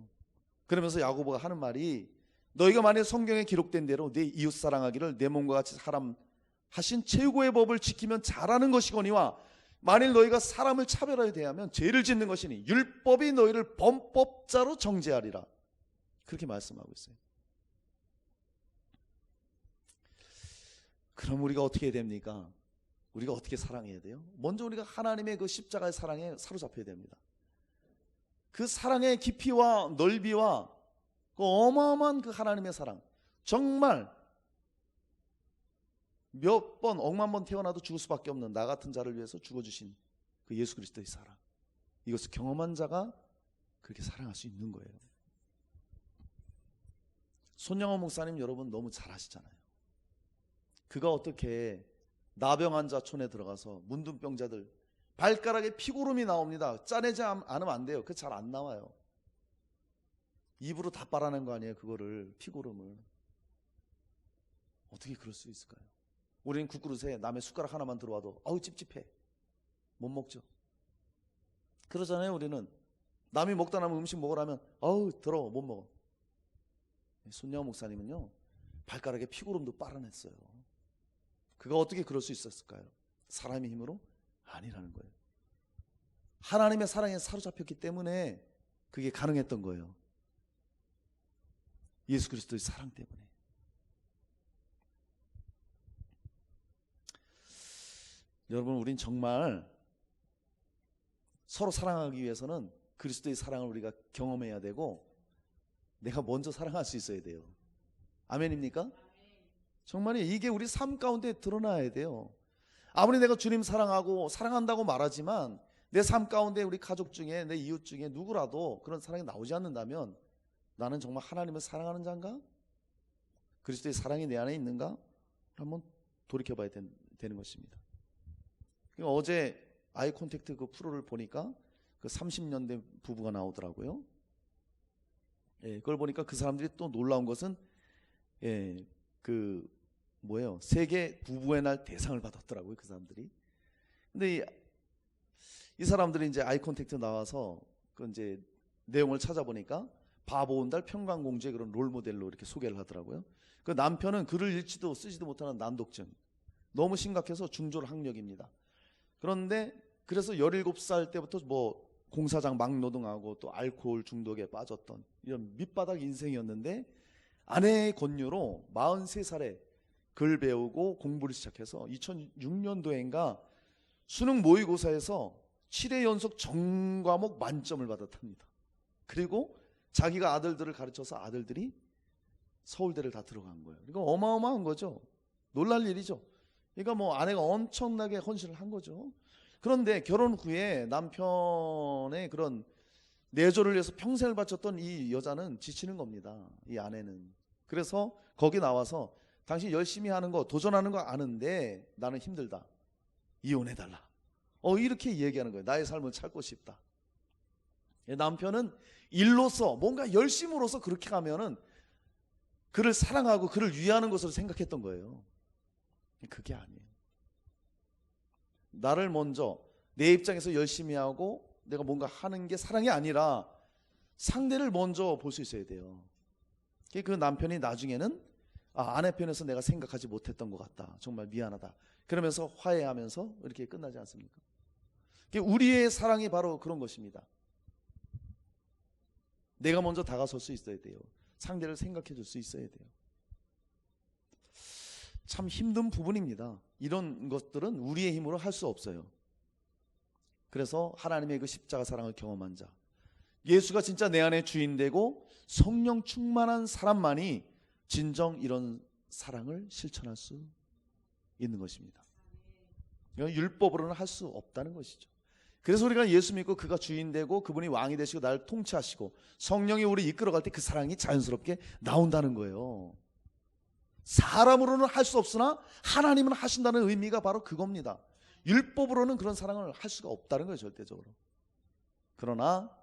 그러면서 야고보가 하는 말이, 너희가 만약 성경에 기록된 대로 내 이웃 사랑하기를 내 몸과 같이 하신 최고의 법을 지키면 잘하는 것이거니와, 만일 너희가 사람을 차별하여 대하면 죄를 짓는 것이니 율법이 너희를 범법자로 정죄하리라. 그렇게 말씀하고 있어요. 그럼 우리가 어떻게 해야 됩니까? 우리가 어떻게 사랑해야 돼요? 먼저 우리가 하나님의 그 십자가의 사랑에 사로잡혀야 됩니다. 그 사랑의 깊이와 넓이와 그 어마어마한 그 하나님의 사랑, 정말 몇 번, 억만 번 태어나도 죽을 수밖에 없는 나 같은 자를 위해서 죽어주신 그 예수 그리스도의 사랑, 이것을 경험한 자가 그렇게 사랑할 수 있는 거예요. 손영호 목사님 여러분 너무 잘 아시잖아요. 그가 어떻게 나병환자촌에 들어가서 문둥병자들 발가락에 피고름이 나옵니다. 짜내지 않으면 안 돼요. 그거 잘 안 나와요. 입으로 다 빨아낸 거 아니에요, 그거를, 피고름을. 어떻게 그럴 수 있을까요? 우리는 국그릇에 남의 숟가락 하나만 들어와도 아우 찝찝해, 못 먹죠. 그러잖아요. 우리는 남이 먹다 남은 음식 먹으라면 아우 더러워, 못 먹어. 손영호 목사님은요, 발가락에 피고름도 빨아냈어요. 그가 어떻게 그럴 수 있었을까요? 사람의 힘으로? 아니라는 거예요. 하나님의 사랑에 사로잡혔기 때문에 그게 가능했던 거예요. 예수 그리스도의 사랑 때문에. 여러분, 우린 정말 서로 사랑하기 위해서는 그리스도의 사랑을 우리가 경험해야 되고, 내가 먼저 사랑할 수 있어야 돼요. 아멘입니까? 정말 이게 우리 삶 가운데 드러나야 돼요. 아무리 내가 주님 사랑하고 사랑한다고 말하지만 내 삶 가운데 우리 가족 중에, 내 이웃 중에 누구라도 그런 사랑이 나오지 않는다면 나는 정말 하나님을 사랑하는 자인가? 그리스도의 사랑이 내 안에 있는가? 한번 돌이켜봐야 되는 것입니다. 어제 아이 콘택트 그 프로를 보니까 그 30년 된 부부가 나오더라고요. 예, 그걸 보니까 그 사람들이 또 놀라운 것은 그 뭐예요? 세계 부부의 날 대상을 받았더라고요, 그 사람들이. 근데 이 사람들이 이제 아이 콘택트 나와서 그 이제 내용을 찾아보니까 바보온달 평강공주의 그런 롤 모델로 이렇게 소개를 하더라고요. 그 남편은 글을 읽지도 쓰지도 못하는 난독증, 너무 심각해서 중졸학력입니다. 그런데 그래서 17살 때부터 뭐 공사장 막노동하고 또 알코올 중독에 빠졌던 이런 밑바닥 인생이었는데 아내의 권유로 43살에 글 배우고 공부를 시작해서 2006년도인가 수능 모의고사에서 7회 연속 전과목 만점을 받았답니다. 그리고 자기가 아들들을 가르쳐서 아들들이 서울대를 다 들어간 거예요. 이거 어마어마한 거죠. 놀랄 일이죠. 그러니까 뭐 아내가 엄청나게 헌신을 한 거죠. 그런데 결혼 후에 남편의 그런 내조를 위해서 평생을 바쳤던 이 여자는 지치는 겁니다. 이 아내는. 그래서 거기 나와서 당신 열심히 하는 거, 도전하는 거 아는데 나는 힘들다. 이혼해달라. 이렇게 얘기하는 거예요. 나의 삶을 찾고 싶다. 남편은 일로서 뭔가 열심으로서 그렇게 가면은 그를 사랑하고 그를 위하는 것으로 생각했던 거예요. 그게 아니에요. 나를 먼저 내 입장에서 열심히 하고 내가 뭔가 하는 게 사랑이 아니라 상대를 먼저 볼 수 있어야 돼요. 그 남편이 나중에는 아내 편에서 내가 생각하지 못했던 것 같다. 정말 미안하다. 그러면서 화해하면서 이렇게 끝나지 않습니까? 우리의 사랑이 바로 그런 것입니다. 내가 먼저 다가설 수 있어야 돼요. 상대를 생각해 줄 수 있어야 돼요. 참 힘든 부분입니다. 이런 것들은 우리의 힘으로 할 수 없어요. 그래서 하나님의 그 십자가 사랑을 경험한 자, 예수가 진짜 내 안에 주인 되고 성령 충만한 사람만이 진정 이런 사랑을 실천할 수 있는 것입니다. 율법으로는 할 수 없다는 것이죠. 그래서 우리가 예수 믿고 그가 주인 되고 그분이 왕이 되시고 나를 통치하시고 성령이 우리 이끌어갈 때 그 사랑이 자연스럽게 나온다는 거예요. 사람으로는 할 수 없으나 하나님은 하신다는 의미가 바로 그겁니다. 율법으로는 그런 사랑을 할 수가 없다는 거예요, 절대적으로. 그러나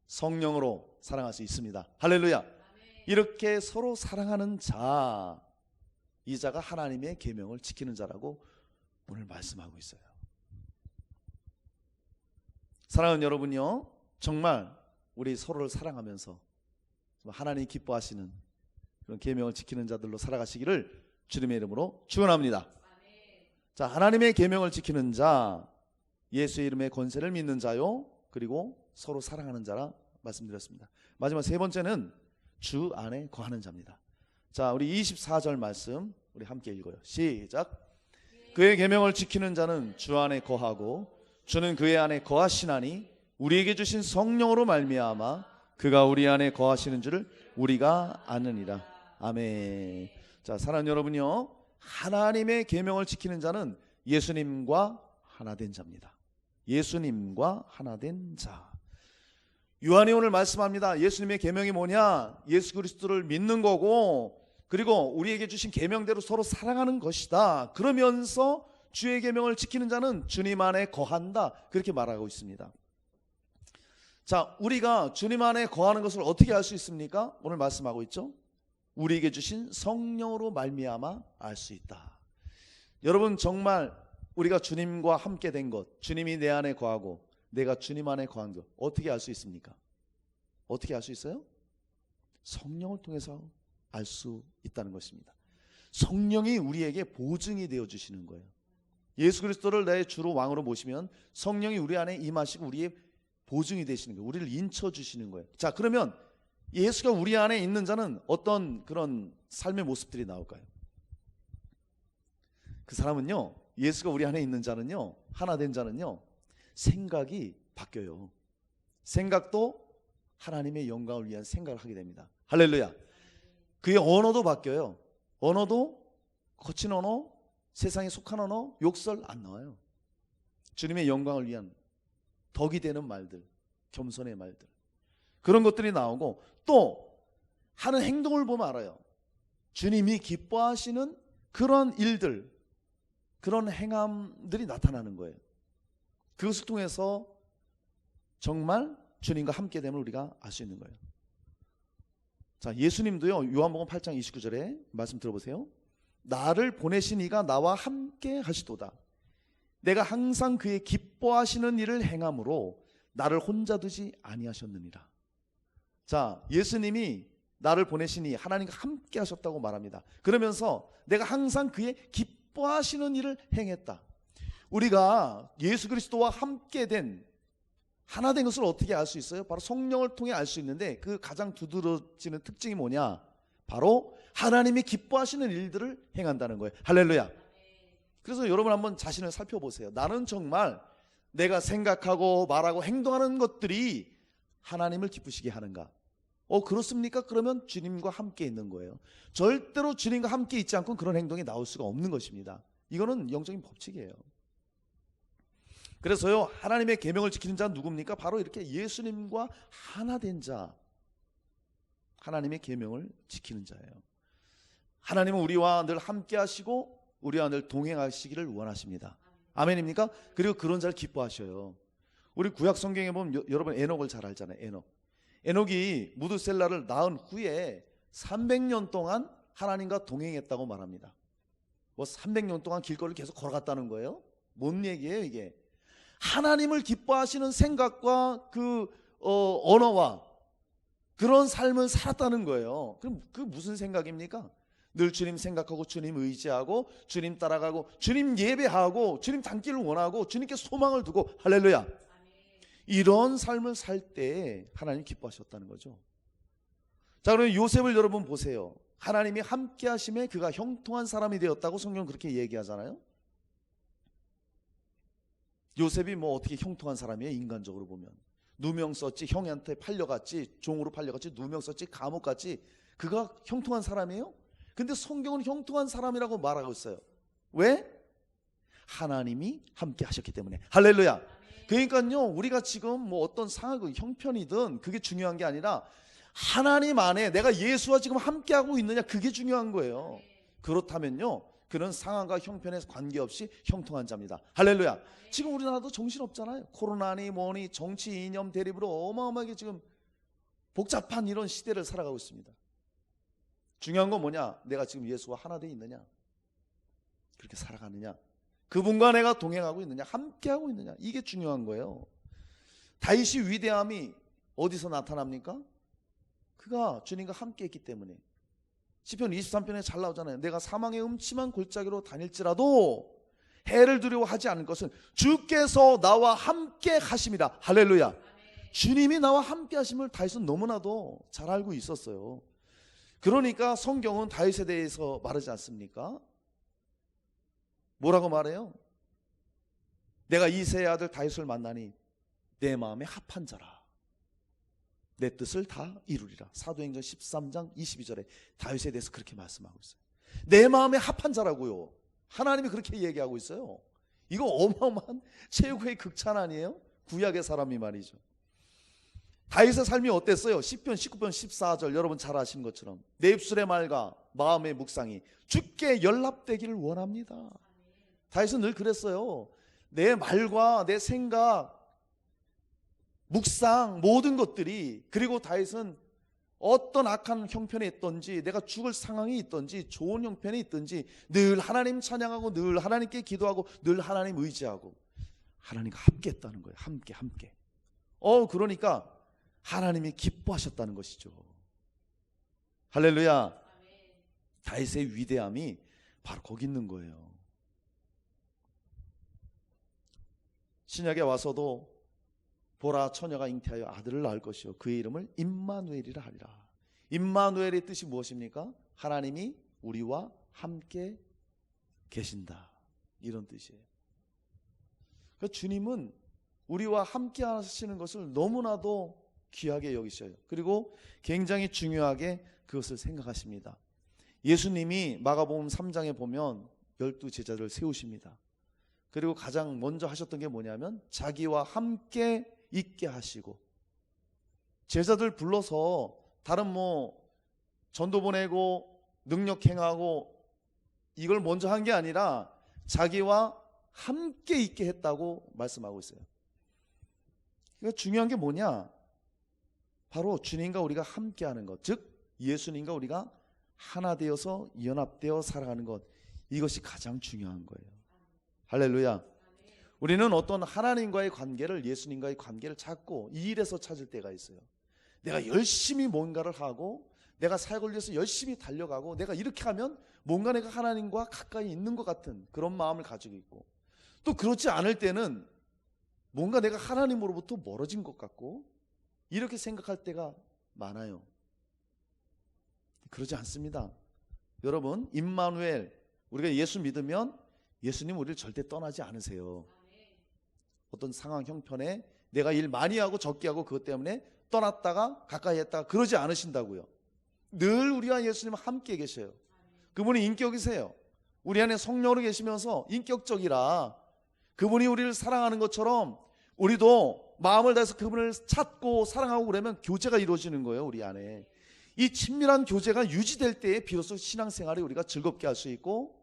성령으로 사랑할 수 있습니다. 할렐루야. 이렇게 서로 사랑하는 자, 이 자가 하나님의 계명을 지키는 자라고 오늘 말씀하고 있어요. 사랑하는 여러분요, 정말 우리 서로를 사랑하면서 하나님이 기뻐하시는 그런 계명을 지키는 자들로 살아가시기를 주님의 이름으로 축원합니다. 자, 하나님의 계명을 지키는 자, 예수의 이름의 권세를 믿는 자요, 그리고 서로 사랑하는 자라 말씀드렸습니다. 마지막 세 번째는 주 안에 거하는 자입니다. 자, 우리 24절 말씀 우리 함께 읽어요. 시작. 그의 계명을 지키는 자는 주 안에 거하고 주는 그의 안에 거하시나니 우리에게 주신 성령으로 말미암아 그가 우리 안에 거하시는 줄을 우리가 아느니라. 아멘. 자, 사랑하는 여러분요, 하나님의 계명을 지키는 자는 예수님과 하나 된 자입니다. 예수님과 하나 된 자. 요한이 오늘 말씀합니다. 예수님의 계명이 뭐냐? 예수 그리스도를 믿는 거고, 그리고 우리에게 주신 계명대로 서로 사랑하는 것이다. 그러면서 주의 계명을 지키는 자는 주님 안에 거한다. 그렇게 말하고 있습니다. 자, 우리가 주님 안에 거하는 것을 어떻게 알 수 있습니까? 오늘 말씀하고 있죠. 우리에게 주신 성령으로 말미암아 알 수 있다. 여러분, 정말 우리가 주님과 함께 된 것, 주님이 내 안에 거하고 내가 주님 안에 거한 것, 어떻게 알 수 있습니까? 어떻게 알 수 있어요? 성령을 통해서 알 수 있다는 것입니다. 성령이 우리에게 보증이 되어 주시는 거예요. 예수 그리스도를 내 주로 왕으로 모시면 성령이 우리 안에 임하시고 우리의 보증이 되시는 거예요. 우리를 인쳐 주시는 거예요. 자, 그러면 예수가 우리 안에 있는 자는 어떤 그런 삶의 모습들이 나올까요? 그 사람은요, 예수가 우리 안에 있는 자는요, 하나 된 자는요, 생각이 바뀌어요. 생각도 하나님의 영광을 위한 생각을 하게 됩니다. 할렐루야. 그의 언어도 바뀌어요. 언어도 거친 언어, 세상에 속한 언어, 욕설 안 나와요. 주님의 영광을 위한 덕이 되는 말들, 겸손의 말들, 그런 것들이 나오고, 또 하는 행동을 보면 알아요. 주님이 기뻐하시는 그런 일들, 그런 행함들이 나타나는 거예요. 그것을 통해서 정말 주님과 함께 됨을 우리가 알 수 있는 거예요. 자, 예수님도요, 요한복음 8장 29절에 말씀 들어보세요. 나를 보내신 이가 나와 함께 하시도다. 내가 항상 그의 기뻐하시는 일을 행함으로 나를 혼자 두지 아니하셨느니라. 자, 예수님이 나를 보내시니 하나님과 함께 하셨다고 말합니다. 그러면서 내가 항상 그의 기뻐하시는 일을 행했다. 우리가 예수 그리스도와 함께 된, 하나 된 것을 어떻게 알 수 있어요? 바로 성령을 통해 알 수 있는데, 그 가장 두드러지는 특징이 뭐냐? 바로 하나님이 기뻐하시는 일들을 행한다는 거예요. 할렐루야. 그래서 여러분 한번 자신을 살펴보세요. 나는 정말 내가 생각하고 말하고 행동하는 것들이 하나님을 기쁘시게 하는가? 그렇습니까? 그러면 주님과 함께 있는 거예요. 절대로 주님과 함께 있지 않고는 그런 행동이 나올 수가 없는 것입니다. 이거는 영적인 법칙이에요. 그래서요, 하나님의 계명을 지키는 자는 누굽니까? 바로 이렇게 예수님과 하나 된 자, 하나님의 계명을 지키는 자예요. 하나님은 우리와 늘 함께 하시고 우리와 늘 동행하시기를 원하십니다. 아멘입니까? 그리고 그런 자를 기뻐하셔요. 우리 구약 성경에 보면 여러분 에녹을 잘 알잖아요. 에녹이 무드셀라를 낳은 후에 300년 동안 하나님과 동행했다고 말합니다. 300년 동안 길거리를 계속 걸어갔다는 거예요? 뭔 얘기예요 이게? 하나님을 기뻐하시는 생각과 그 언어와 그런 삶을 살았다는 거예요. 그럼 그 무슨 생각입니까? 늘 주님 생각하고 주님 의지하고 주님 따라가고 주님 예배하고 주님 닮기를 원하고 주님께 소망을 두고, 할렐루야, 이런 삶을 살 때 하나님 기뻐하셨다는 거죠. 자, 그럼 요셉을 여러분 보세요. 하나님이 함께 하심에 그가 형통한 사람이 되었다고 성경은 그렇게 얘기하잖아요. 요셉이 어떻게 형통한 사람이에요? 인간적으로 보면 누명 썼지, 형한테 팔려갔지, 종으로 팔려갔지, 누명 썼지, 감옥 갔지. 그가 형통한 사람이에요? 근데 성경은 형통한 사람이라고 말하고 있어요. 왜? 하나님이 함께 하셨기 때문에. 할렐루야. 그러니까요, 우리가 지금 어떤 상황, 형편이든 그게 중요한 게 아니라 하나님 안에 내가 예수와 지금 함께하고 있느냐, 그게 중요한 거예요. 그렇다면요, 그런 상황과 형편에 관계없이 형통한 자입니다. 할렐루야. 지금 우리나라도 정신없잖아요. 코로나니 뭐니 정치 이념 대립으로 어마어마하게 지금 복잡한 이런 시대를 살아가고 있습니다. 중요한 건 뭐냐? 내가 지금 예수와 하나 되어 있느냐, 그렇게 살아가느냐, 그분과 내가 동행하고 있느냐, 함께하고 있느냐, 이게 중요한 거예요. 다윗이 위대함이 어디서 나타납니까? 그가 주님과 함께 했기 때문에. 시편 23편에 잘 나오잖아요. 내가 사망의 음침한 골짜기로 다닐지라도 해를 두려워하지 않을 것은 주께서 나와 함께 하심이라. 할렐루야. 주님이 나와 함께 하심을 다윗은 너무나도 잘 알고 있었어요. 그러니까 성경은 다윗에 대해서 말하지 않습니까? 뭐라고 말해요? 내가 이새의 아들 다윗을 만나니 내 마음에 합한 자라, 내 뜻을 다 이루리라. 사도행전 13장 22절에 다윗에 대해서 그렇게 말씀하고 있어요. 내 마음에 합한 자라고요. 하나님이 그렇게 얘기하고 있어요. 이거 어마어마한 최고의 극찬 아니에요? 구약의 사람이 말이죠. 다윗의 삶이 어땠어요? 시편 19편 14절 여러분 잘 아시는 것처럼 내 입술의 말과 마음의 묵상이 주께 연락되기를 원합니다. 다윗은 늘 그랬어요. 내 말과 내 생각, 묵상, 모든 것들이, 그리고 다윗은 어떤 악한 형편에 있든지 내가 죽을 상황이 있든지 좋은 형편에 있든지 늘 하나님 찬양하고 늘 하나님께 기도하고 늘 하나님 의지하고 하나님과 함께 했다는 거예요. 함께. 그러니까 하나님이 기뻐하셨다는 것이죠. 할렐루야. 다윗의 위대함이 바로 거기 있는 거예요. 신약에 와서도 보라, 처녀가 잉태하여 아들을 낳을 것이요 그의 이름을 임마누엘이라 하리라. 임마누엘의 뜻이 무엇입니까? 하나님이 우리와 함께 계신다, 이런 뜻이에요. 그러니까 주님은 우리와 함께 하시는 것을 너무나도 귀하게 여기셔요. 그리고 굉장히 중요하게 그것을 생각하십니다. 예수님이 마가복음 3장에 보면 12 제자들을 세우십니다. 그리고 가장 먼저 하셨던 게 뭐냐면 자기와 함께 있게 하시고, 제자들 불러서 다른 전도 보내고 능력 행하고 이걸 먼저 한 게 아니라 자기와 함께 있게 했다고 말씀하고 있어요. 그러니까 중요한 게 뭐냐? 바로 주님과 우리가 함께 하는 것, 즉 예수님과 우리가 하나 되어서 연합되어 살아가는 것, 이것이 가장 중요한 거예요. 할렐루야. 우리는 어떤 하나님과의 관계를, 예수님과의 관계를 찾고 이 일에서 찾을 때가 있어요. 내가 열심히 뭔가를 하고 내가 사역을 위해서 열심히 달려가고 내가 이렇게 하면 뭔가 내가 하나님과 가까이 있는 것 같은 그런 마음을 가지고 있고, 또 그렇지 않을 때는 뭔가 내가 하나님으로부터 멀어진 것 같고 이렇게 생각할 때가 많아요. 그러지 않습니다. 여러분, 임마누엘, 우리가 예수 믿으면 예수님 우리를 절대 떠나지 않으세요. 어떤 상황 형편에 내가 일 많이 하고 적게 하고 그것 때문에 떠났다가 가까이 했다가 그러지 않으신다고요. 늘 우리와 예수님은 함께 계셔요. 그분이 인격이세요. 우리 안에 성령으로 계시면서 인격적이라 그분이 우리를 사랑하는 것처럼 우리도 마음을 다해서 그분을 찾고 사랑하고 그러면 교제가 이루어지는 거예요. 우리 안에 이 친밀한 교제가 유지될 때에 비로소 신앙생활을 우리가 즐겁게 할 수 있고,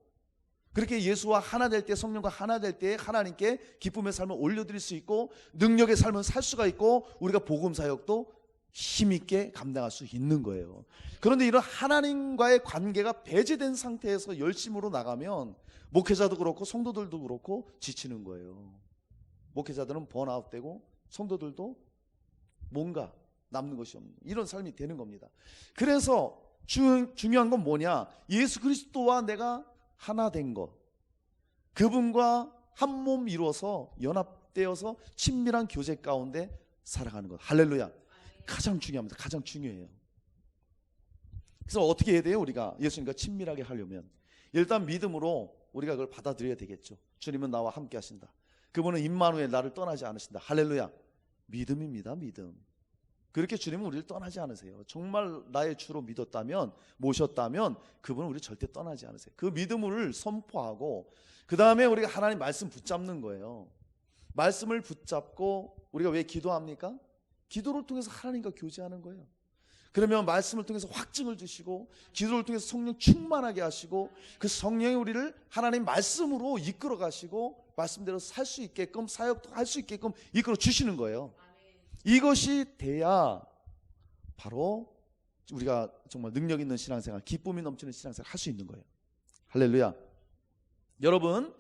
그렇게 예수와 하나 될 때, 성령과 하나 될 때 하나님께 기쁨의 삶을 올려드릴 수 있고 능력의 삶을 살 수가 있고 우리가 복음 사역도 힘있게 감당할 수 있는 거예요. 그런데 이런 하나님과의 관계가 배제된 상태에서 열심으로 나가면 목회자도 그렇고 성도들도 그렇고 지치는 거예요. 목회자들은 번아웃되고 성도들도 뭔가 남는 것이 없는 이런 삶이 되는 겁니다. 그래서 중요한 건 뭐냐? 예수 그리스도와 내가 하나 된 것, 그분과 한 몸 이루어서 연합되어서 친밀한 교제 가운데 살아가는 것. 할렐루야. 가장 중요합니다. 가장 중요해요. 그래서 어떻게 해야 돼요? 우리가 예수님과 친밀하게 하려면 일단 믿음으로 우리가 그걸 받아들여야 되겠죠. 주님은 나와 함께 하신다. 그분은 임마누엘, 나를 떠나지 않으신다. 할렐루야. 믿음입니다. 믿음. 그렇게 주님은 우리를 떠나지 않으세요. 정말 나의 주로 믿었다면, 모셨다면 그분은 우리를 절대 떠나지 않으세요. 그 믿음을 선포하고 그 다음에 우리가 하나님 말씀 붙잡는 거예요. 말씀을 붙잡고 우리가 왜 기도합니까? 기도를 통해서 하나님과 교제하는 거예요. 그러면 말씀을 통해서 확증을 주시고 기도를 통해서 성령 충만하게 하시고 그 성령이 우리를 하나님 말씀으로 이끌어 가시고 말씀대로 살 수 있게끔, 사역도 할 수 있게끔 이끌어 주시는 거예요. 이것이 돼야 바로 우리가 정말 능력 있는 신앙생활, 기쁨이 넘치는 신앙생활 할 수 있는 거예요. 할렐루야. 여러분,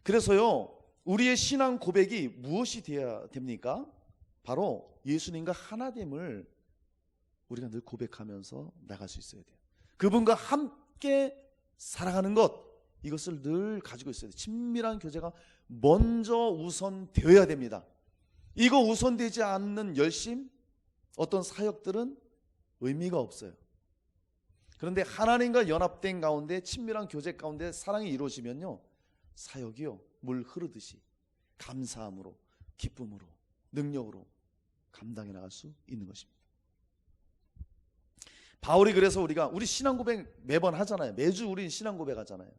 그래서요 우리의 신앙 고백이 무엇이 되어야 됩니까? 바로 예수님과 하나됨을 우리가 늘 고백하면서 나갈 수 있어야 돼요. 그분과 함께 살아가는 것, 이것을 늘 가지고 있어야 돼요. 친밀한 교제가 먼저 우선되어야 됩니다. 이거 우선되지 않는 열심, 어떤 사역들은 의미가 없어요. 그런데 하나님과 연합된 가운데, 친밀한 교제 가운데 사랑이 이루어지면요 사역이요 물 흐르듯이 감사함으로, 기쁨으로, 능력으로 감당해 나갈 수 있는 것입니다. 바울이 그래서 우리 신앙 고백 매번 하잖아요. 매주 우리 신앙 고백 하잖아요.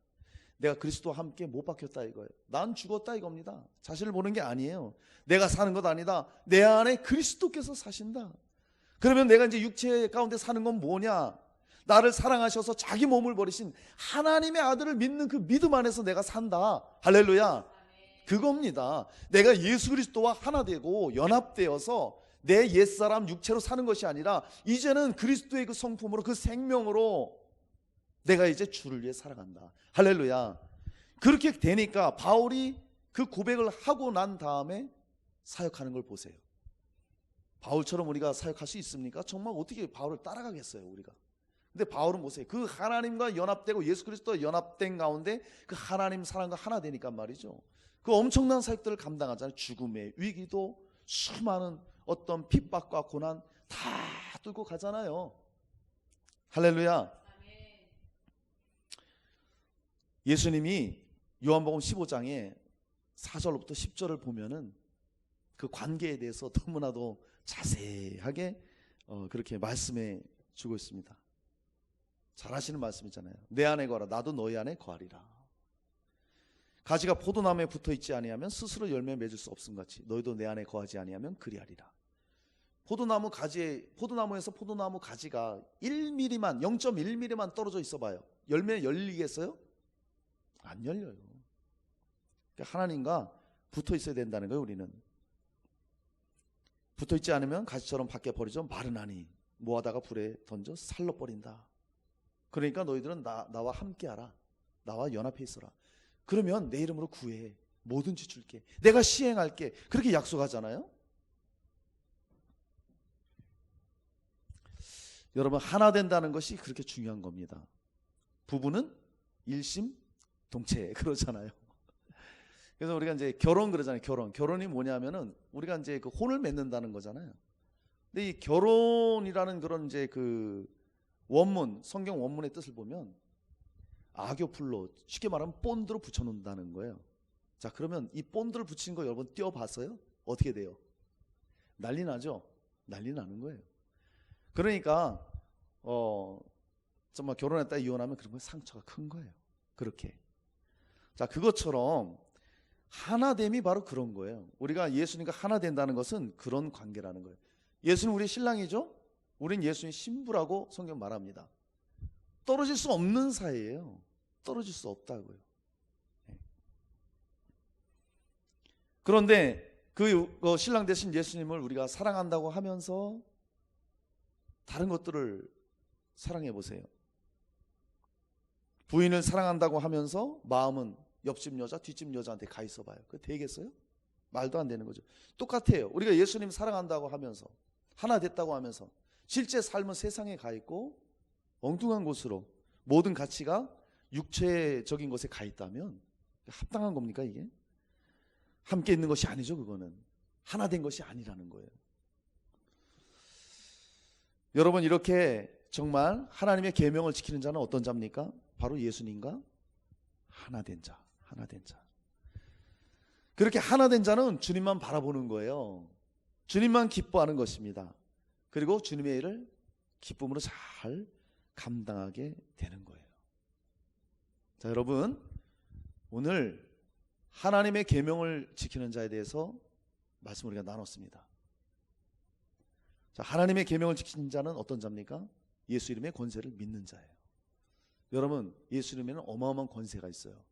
내가 그리스도와 함께 못 박혔다 이거예요. 난 죽었다 이겁니다. 자신을 보는 게 아니에요. 내가 사는 것 아니다. 내 안에 그리스도께서 사신다. 그러면 내가 이제 육체 가운데 사는 건 뭐냐? 나를 사랑하셔서 자기 몸을 버리신 하나님의 아들을 믿는 그 믿음 안에서 내가 산다. 할렐루야. 그겁니다. 내가 예수 그리스도와 하나 되고 연합되어서 내 옛사람 육체로 사는 것이 아니라 이제는 그리스도의 그 성품으로, 그 생명으로 내가 이제 주를 위해 살아간다. 할렐루야. 그렇게 되니까 바울이 그 고백을 하고 난 다음에 사역하는 걸 보세요. 바울처럼 우리가 사역할 수 있습니까? 정말 어떻게 바울을 따라가겠어요 우리가. 근데 바울은 보세요. 그 하나님과 연합되고 예수 그리스도와 연합된 가운데 그 하나님 사랑과 하나 되니까 말이죠. 그 엄청난 사역들을 감당하잖아요. 죽음의 위기도, 수많은 어떤 핍박과 고난 다 뚫고 가잖아요. 할렐루야. 예수님이 요한복음 15장에 4절부터 10절을 보면은 그 관계에 대해서 너무나도 자세하게 그렇게 말씀해 주고 있습니다. 잘 하시는 말씀이잖아요. 내 안에 거하라 나도 너희 안에 거하리라. 가지가 포도나무에 붙어 있지 아니하면 스스로 열매 맺을 수 없음같이 너희도 내 안에 거하지 아니하면 그리하리라. 포도나무에서 포도나무 가지가 1mm만 0.1mm만 떨어져 있어봐요. 열매 열리겠어요? 안 열려요. 그러니까 하나님과 붙어 있어야 된다는 거예요. 우리는 붙어 있지 않으면 가시처럼 밖에 버리죠. 마르나니 모아다가 불에 던져 살로 버린다. 그러니까 너희들은 나와 함께하라. 나와 연합해 있어라. 그러면 내 이름으로 구해. 뭐든지 줄게. 내가 시행할게. 그렇게 약속하잖아요. 여러분, 하나 된다는 것이 그렇게 중요한 겁니다. 부부는 일심동체 그러잖아요. 그래서 우리가 이제 결혼 그러잖아요. 결혼이 뭐냐면은 우리가 이제 그 혼을 맺는다는 거잖아요. 근데 이 결혼이라는 그런 이제 그 원문, 성경 원문의 뜻을 보면 아교풀로, 쉽게 말하면 본드로 붙여놓는다는 거예요. 자, 그러면 이 본드를 붙인 거 여러분 띄워봤어요? 어떻게 돼요? 난리 나죠? 난리 나는 거예요. 그러니까 정말 결혼했다 이혼하면 그런 거 상처가 큰 거예요. 그렇게. 자, 그것처럼 하나됨이 바로 그런 거예요. 우리가 예수님과 하나 된다는 것은 그런 관계라는 거예요. 예수는 우리 신랑이죠? 우린 예수님 신부라고 성경 말합니다. 떨어질 수 없는 사이예요. 떨어질 수 없다고요. 그런데 그 신랑 되신 예수님을 우리가 사랑한다고 하면서 다른 것들을 사랑해 보세요. 부인을 사랑한다고 하면서 마음은 옆집 여자, 뒷집 여자한테 가 있어 봐요. 그거 되겠어요? 말도 안 되는 거죠. 똑같아요. 우리가 예수님 사랑한다고 하면서 하나 됐다고 하면서 실제 삶은 세상에 가 있고 엉뚱한 곳으로 모든 가치가 육체적인 것에 가 있다면 합당한 겁니까 이게? 함께 있는 것이 아니죠. 그거는 하나 된 것이 아니라는 거예요. 여러분, 이렇게 정말 하나님의 계명을 지키는 자는 어떤 자입니까? 바로 예수님과 하나 된 자, 하나 된 자. 그렇게 하나 된 자는 주님만 바라보는 거예요. 주님만 기뻐하는 것입니다. 그리고 주님의 일을 기쁨으로 잘 감당하게 되는 거예요. 자, 여러분, 오늘 하나님의 계명을 지키는 자에 대해서 말씀을 우리가 나눴습니다. 자, 하나님의 계명을 지키는 자는 어떤 자입니까? 예수 이름의 권세를 믿는 자예요. 여러분, 예수 이름에는 어마어마한 권세가 있어요.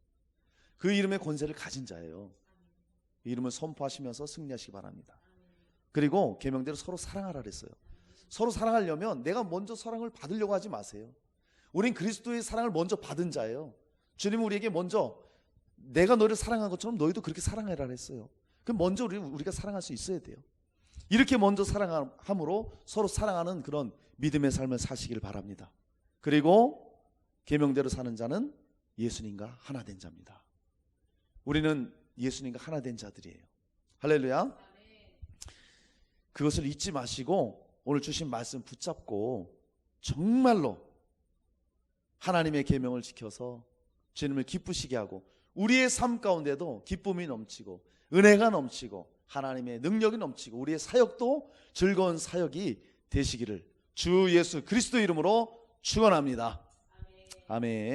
그 이름의 권세를 가진 자예요. 이 이름을 선포하시면서 승리하시기 바랍니다. 그리고 계명대로 서로 사랑하라 그랬어요. 서로 사랑하려면 내가 먼저 사랑을 받으려고 하지 마세요. 우린 그리스도의 사랑을 먼저 받은 자예요. 주님은 우리에게 먼저 내가 너를 사랑한 것처럼 너희도 그렇게 사랑해라 그랬어요. 그럼 먼저 우리가 사랑할 수 있어야 돼요. 이렇게 먼저 사랑함으로 서로 사랑하는 그런 믿음의 삶을 사시길 바랍니다. 그리고 계명대로 사는 자는 예수님과 하나 된 자입니다. 우리는 예수님과 하나 된 자들이에요. 할렐루야. 그것을 잊지 마시고 오늘 주신 말씀 붙잡고 정말로 하나님의 계명을 지켜서 주님을 기쁘시게 하고 우리의 삶 가운데도 기쁨이 넘치고 은혜가 넘치고 하나님의 능력이 넘치고 우리의 사역도 즐거운 사역이 되시기를 주 예수 그리스도 이름으로 축원합니다. 아멘.